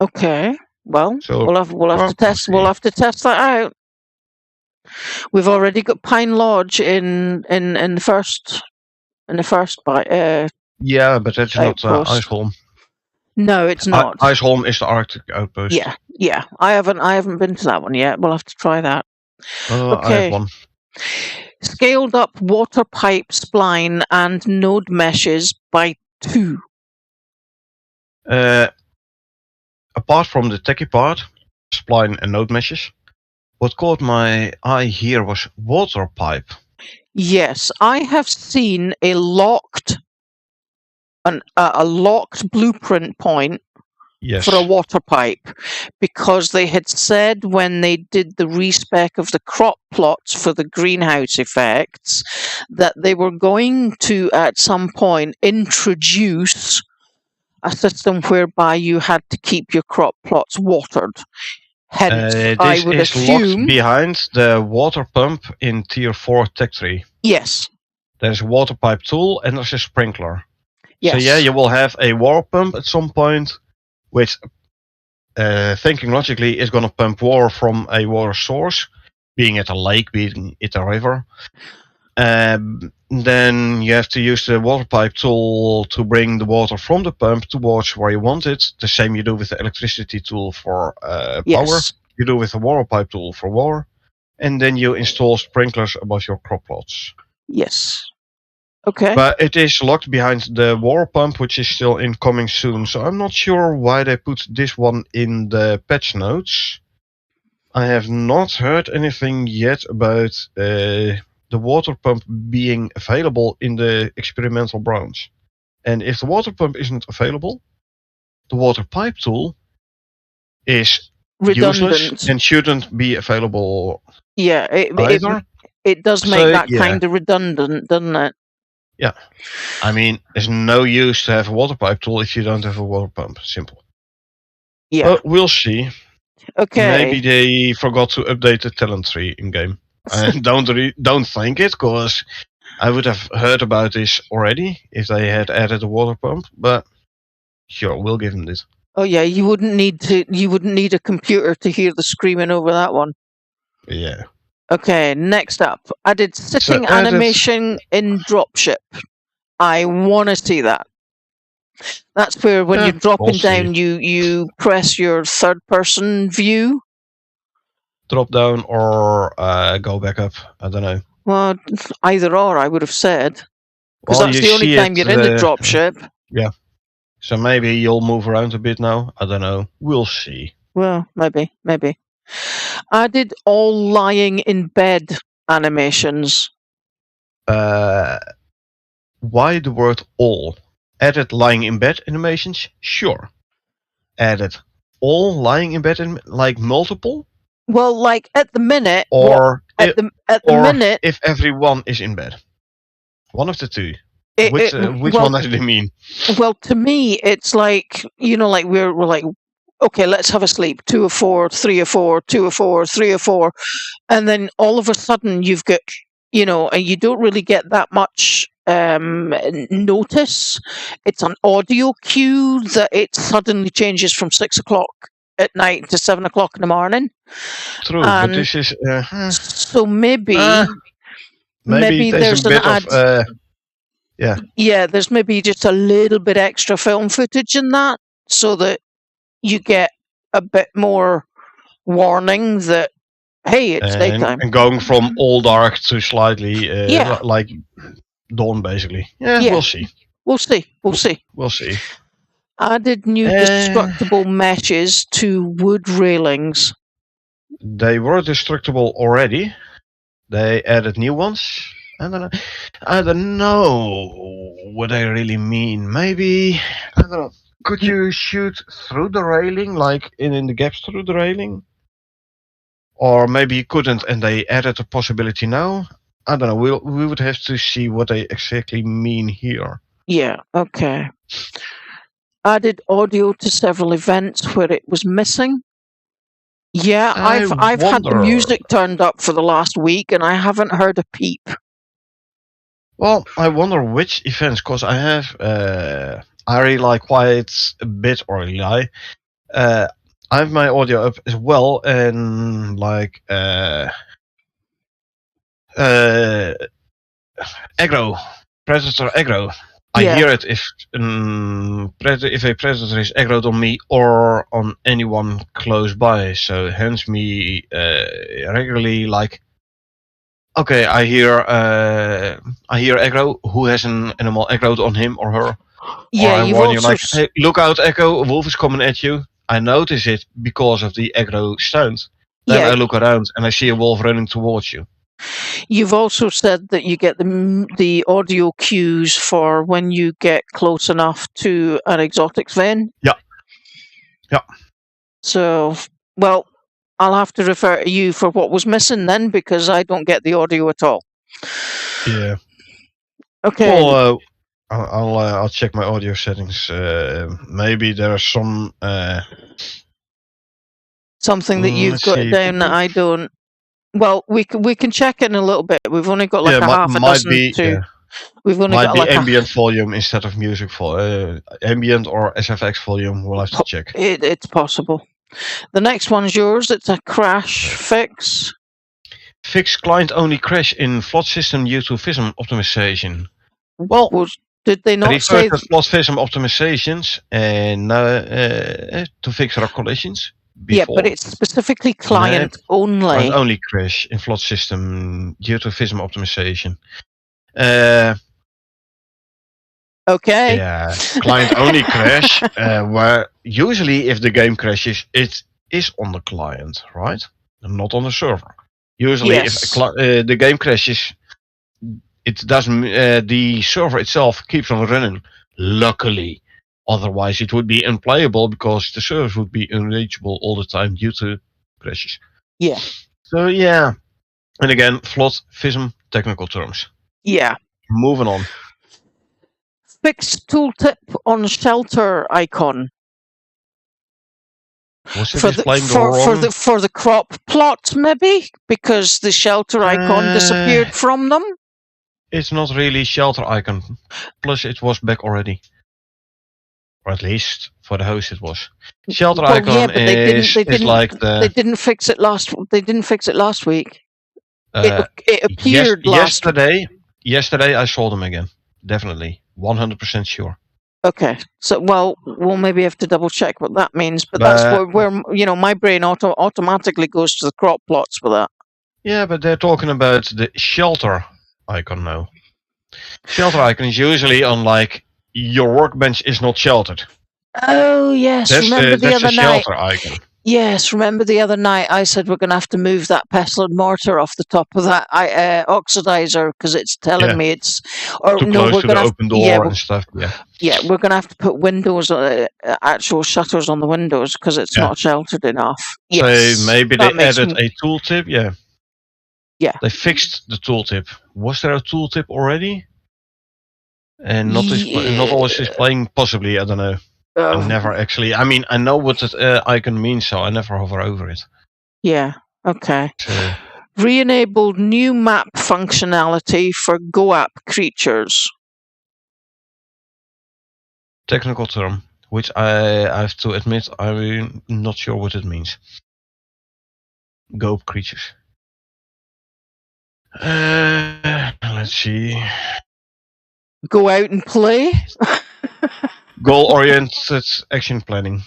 Okay. Well, we'll have to test. We'll have to test that out. We've already got Pine Lodge in the first yeah, but that's not Iceholm. No, it's not. Iceholm is the Arctic outpost. Yeah. I haven't been to that one yet. We'll have to try that. I have one. Scaled up water pipe spline and node meshes by 2. Apart from the techie part, spline and node meshes, what caught my eye here was water pipe. Yes, I have seen a locked blueprint point Yes. for a water pipe, because they had said when they did the respec of the crop plots for the greenhouse effects that they were going to at some point introduce a system whereby you had to keep your crop plots watered. Hence, I This would is locked assume. behind the water pump in Tier 4 Tech Tree. Yes. There's a water pipe tool and there's a sprinkler. Yes. So yeah, you will have a water pump at some point, which, thinking logically, is going to pump water from a water source, being it a lake, being it a river. Then you have to use the water pipe tool to bring the water from the pump towards where you want it. The same you do with the electricity tool for power. Yes. You do with the water pipe tool for water. And then you install sprinklers above your crop plots. Yes. Okay. But it is locked behind the water pump, which is still incoming soon. So I'm not sure why they put this one in the patch notes. I have not heard anything yet about the water pump being available in the experimental branch. And if the water pump isn't available, the water pipe tool is Redundant. useless and shouldn't be available Yeah, either. it does make So, that yeah. kind of redundant, doesn't it? Yeah. I mean, there's no use to have a water pipe tool if you don't have a water pump. Simple. Yeah. But we'll see. Okay. Maybe they forgot to update the talent tree in game. I don't think it, because I would have heard about this already if they had added a water pump. But sure, we'll give them this. Oh yeah, you wouldn't need a computer to hear the screaming over that one. Yeah. Okay, next up, added sitting animation in dropship. I want to see that. That's where when you're dropping down, you press your third person view. Drop down or go back up. I don't know. Well, either or, I would have said. Because Well, that's the only time you're in the dropship. Yeah. So maybe you'll move around a bit now. I don't know. We'll see. Well, maybe. Added all lying in bed animations. Why the word all? Added lying in bed animations? Sure. Added all lying in bed, like multiple? Well, like at the minute, or at the minute, if everyone is in bed. One of the two. Which one does it mean? Well, to me, it's like, like we're like, okay, let's have a sleep. 2 or 4, 3 or 4, 2 or 4, 3 or 4, and then all of a sudden you've got, and you don't really get that much notice. It's an audio cue that it suddenly changes from 6 o'clock at night to 7 o'clock in the morning. True, but this is so maybe there's a bit an of yeah, there's maybe just a little bit extra film footage in that, so that you get a bit more warning that, hey, it's daytime. And going from all dark to slightly like dawn, basically. Yeah, we'll see. We'll see. Added new destructible meshes to wood railings. They were destructible already. They added new ones. I don't know what they really mean. Maybe, I don't know. Could you shoot through the railing, like in the gaps through the railing? Or maybe you couldn't, and they added a possibility now. I don't know. We would have to see what they exactly mean here. Yeah. Okay. Added audio to several events where it was missing. Yeah, I've had the music turned up for the last week, and I haven't heard a peep. Well, I wonder which events, because I have I rely quite a bit, or rely. I have my audio up as well, and like aggro, predator aggro. I hear it if a predator is aggroed on me or on anyone close by. So hence me regularly like, okay, I hear aggro. Who has an animal aggroed on him or her? Yeah, or I warn you like, hey, look out, Echo, a wolf is coming at you. I notice it because of the aggro sound. Then I look around and I see a wolf running towards you. You've also said that you get the audio cues for when you get close enough to an exotic vein. Yeah. Yeah. So, well, I'll have to refer to you for what was missing then, because I don't get the audio at all. Yeah. Okay. Well, I'll check my audio settings. Maybe there's some. Something that you've Let's got see. down that I don't. Well, we can check in a little bit. We've only got like Yeah, a half a might dozen be. to. Yeah, We've only might got be like ambient volume instead of music ambient or SFX volume. We'll have to check. It's possible. The next one's yours. It's a crash fix. Fix client-only crash in flood system due to FISM optimization. Well, did they not refer say to flood FISM optimizations and to fix rock collisions. Before. Yeah, but it's specifically client only. Client-only crash in flood system due to FISM optimization. Okay. Yeah, client-only crash, where usually if the game crashes, it is on the client, right? And not on the server. Usually, Yes. if the game crashes, it doesn't. The server itself keeps on running. Luckily, otherwise it would be unplayable because the servers would be unreachable all the time due to crashes. Yeah. So yeah, and again, flood FISM technical terms. Yeah. Moving on. Fixed tooltip on shelter icon. Was it displaying for the crop plot, maybe? Because the shelter icon disappeared from them? It's not really shelter icon. Plus it was back already. Or at least for the host it was. Shelter icon yeah, but is like the... They didn't fix it last week. It appeared Yesterday I saw them again. Definitely. 100% sure. Okay, so we'll maybe have to double check what that means, but that's where my brain automatically goes to the crop plots for that. Yeah, but they're talking about the shelter icon now. Shelter icon is usually on like your workbench is not sheltered. Oh yes, remember the other night? Shelter icon. Yes, remember the other night I said we're going to have to move that pestle and mortar off the top of that oxidizer because it's telling me it's... Or too no, close we're to going the to open door and stuff. Yeah, we're going to have to put windows, actual shutters on the windows because it's not sheltered enough. Yes, so maybe they added a tooltip. Yeah. Yeah. They fixed the tooltip. Was there a tooltip already? And not always displaying. Possibly, I don't know. I never actually. I mean, I know what that icon means, so I never hover over it. Yeah. Okay. So. Re-enabled new map functionality for GoApp creatures. Technical term, which I have to admit I'm not sure what it means. GoApp creatures. Let's see. Go out and play. Goal-oriented action planning.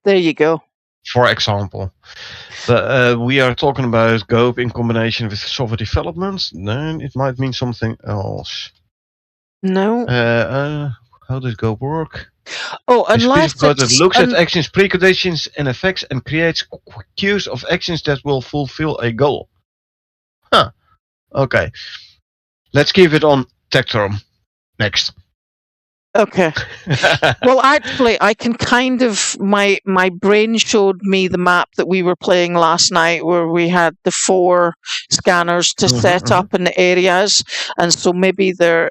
There you go. For example. But we are talking about GoApp in combination with software development. Then it might mean something else. No. How does GoApp work? Oh, unless it looks at actions, preconditions, and effects and creates queues of actions that will fulfill a goal. Huh. Okay. Let's keep it on tech term. Next. Okay. Well, actually, I can kind of... My brain showed me the map that we were playing last night where we had the 4 scanners to set up in the areas. And so maybe they're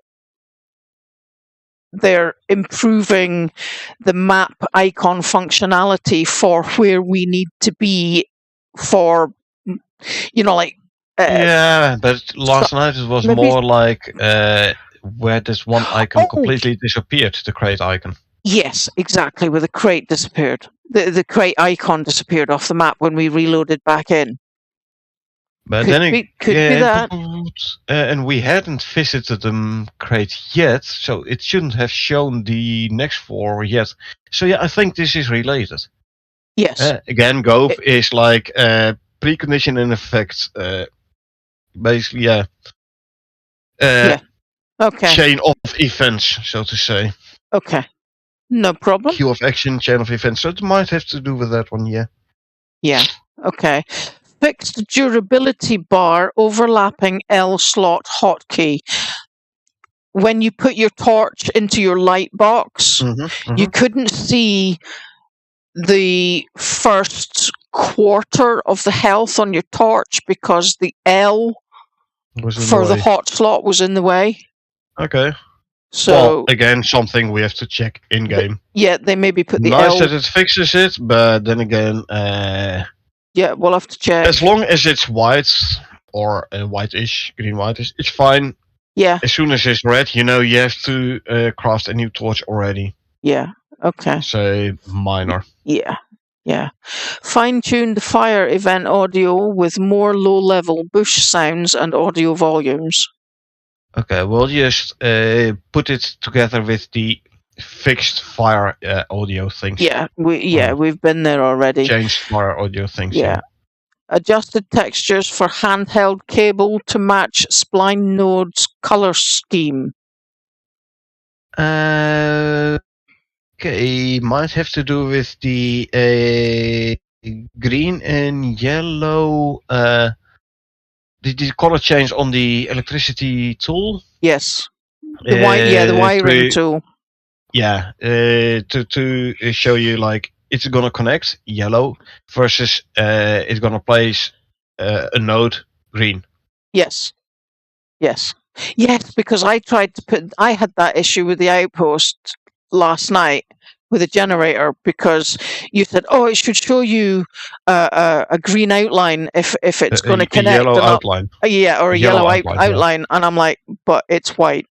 improving the map icon functionality for where we need to be for, like... yeah, but last night it was more like where this one icon completely disappeared, the crate icon. Yes, exactly, where the crate disappeared. The crate icon disappeared off the map when we reloaded back in. But could be that. And we hadn't visited the crate yet, so it shouldn't have shown the next 4 yet. So yeah, I think this is related. Yes. Again, GoApp is like precondition and effect. Basically, yeah. Okay. Chain of events, so to say. Okay. No problem. Queue of action, chain of events. So it might have to do with that one, yeah. Yeah. Okay. Fixed durability bar overlapping L slot hotkey. When you put your torch into your light box, you couldn't see the first quarter of the health on your torch because the L for the hot slot was in the way. Okay. So well, again, something we have to check in game. Yeah, they maybe put the Nice L. that it fixes it, but then again, Yeah, we'll have to check. as long as it's white or whitish, green whitish, it's fine. Yeah. As soon as it's red, you have to craft a new torch already. Yeah. Okay. So minor. Yeah. Yeah. Fine-tune the fire event audio with more low-level bush sounds and audio volumes. Okay, we'll just put it together with the fixed fire audio things. Yeah, we've been there already. Changed fire audio things. Yeah. Adjusted textures for handheld cable to match spline node's color scheme. Okay, might have to do with the green and yellow. The color change on the electricity tool. Yes. The wiring tool. Yeah, to show you like it's gonna connect yellow versus it's gonna place a node green. Yes. Yes. Yes, because I had that issue with the outpost last night with a generator because you said, "Oh, it should show you a green outline if it's going to connect." A yellow outline. Or a yellow outline, and I'm like, "But it's white."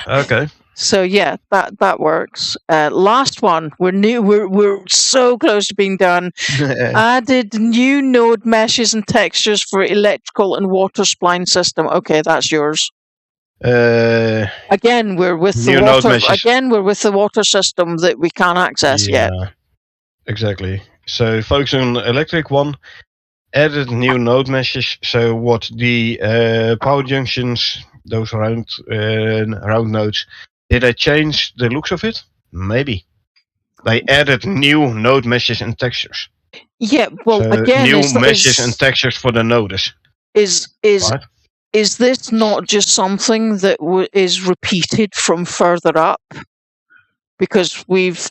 Okay. So yeah, that works. Last one, we're so close to being done. Added new node meshes and textures for electrical and water spline system. Okay, that's yours. Again, we're with the water. Again, we're with the water system that we can't access yet. Exactly. So focus on electric one. Added new node meshes. So what the power junctions, those round nodes, did they change the looks of it? Maybe. They added new node meshes and textures. Yeah, well, so again, new meshes and textures for the nodes. Is this not just something that is repeated from further up? Because we've.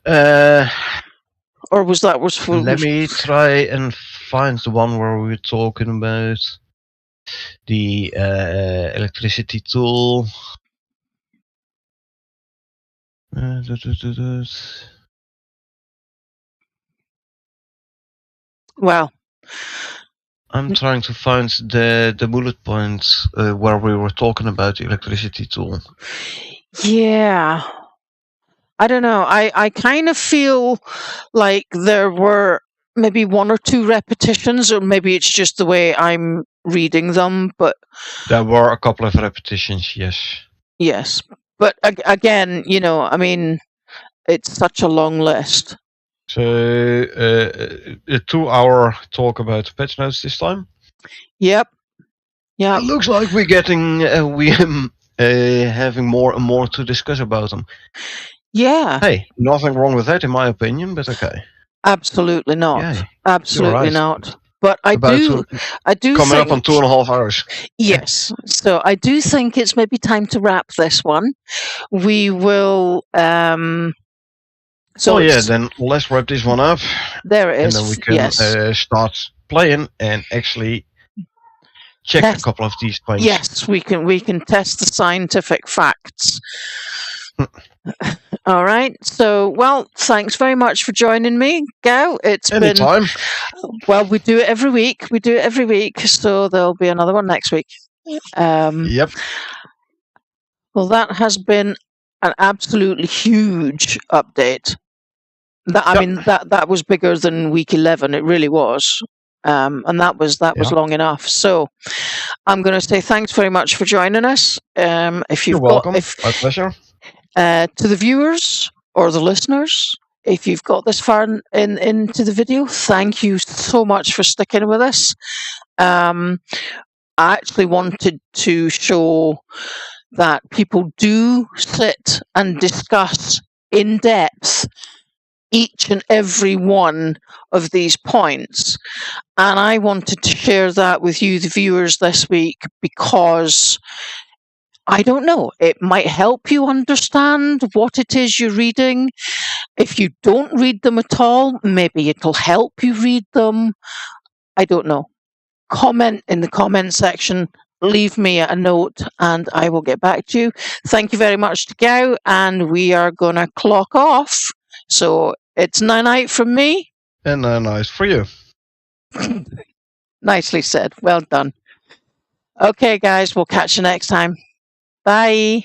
Or was that for? Let me try and find the one where we were talking about the electricity tool. Well, I'm trying to find the bullet points where we were talking about the electricity tool. Yeah. I don't know. I kind of feel like there were maybe one or two repetitions, or maybe it's just the way I'm reading them, but... There were a couple of repetitions, yes. Yes. But again, I mean, it's such a long list. So, a 2-hour talk about patch notes this time? Yep. Yeah. It looks like we're getting, having more and more to discuss about them. Yeah. Hey, nothing wrong with that in my opinion, but okay. Absolutely not. Yeah, absolutely not. But I do coming up on 2.5 hours. Yes. So I do think it's maybe time to wrap this one. We will then let's wrap this one up. There it is. And then we can start playing and actually check a couple of these points. Yes, we can test the scientific facts. All right. So, well, thanks very much for joining me, Gao. It's Anytime. Well, we do it every week. So there'll be another one next week. Yep. Well, that has been an absolutely huge update. I mean, that was bigger than week 11. It really was. And that was long enough. So I'm going to say thanks very much for joining us. You're welcome. My pleasure. To the viewers or the listeners, if you've got this far into the video, thank you so much for sticking with us. I actually wanted to show that people do sit and discuss in depth each and every one of these points. And I wanted to share that with you, the viewers, this week, because I don't know. It might help you understand what it is you're reading. If you don't read them at all, maybe it'll help you read them. I don't know. Comment in the comment section. Leave me a note and I will get back to you. Thank you very much to Gao, and we are going to clock off. So it's night from me. And nice for you. Nicely said. Well done. Okay, guys, we'll catch you next time. Bye.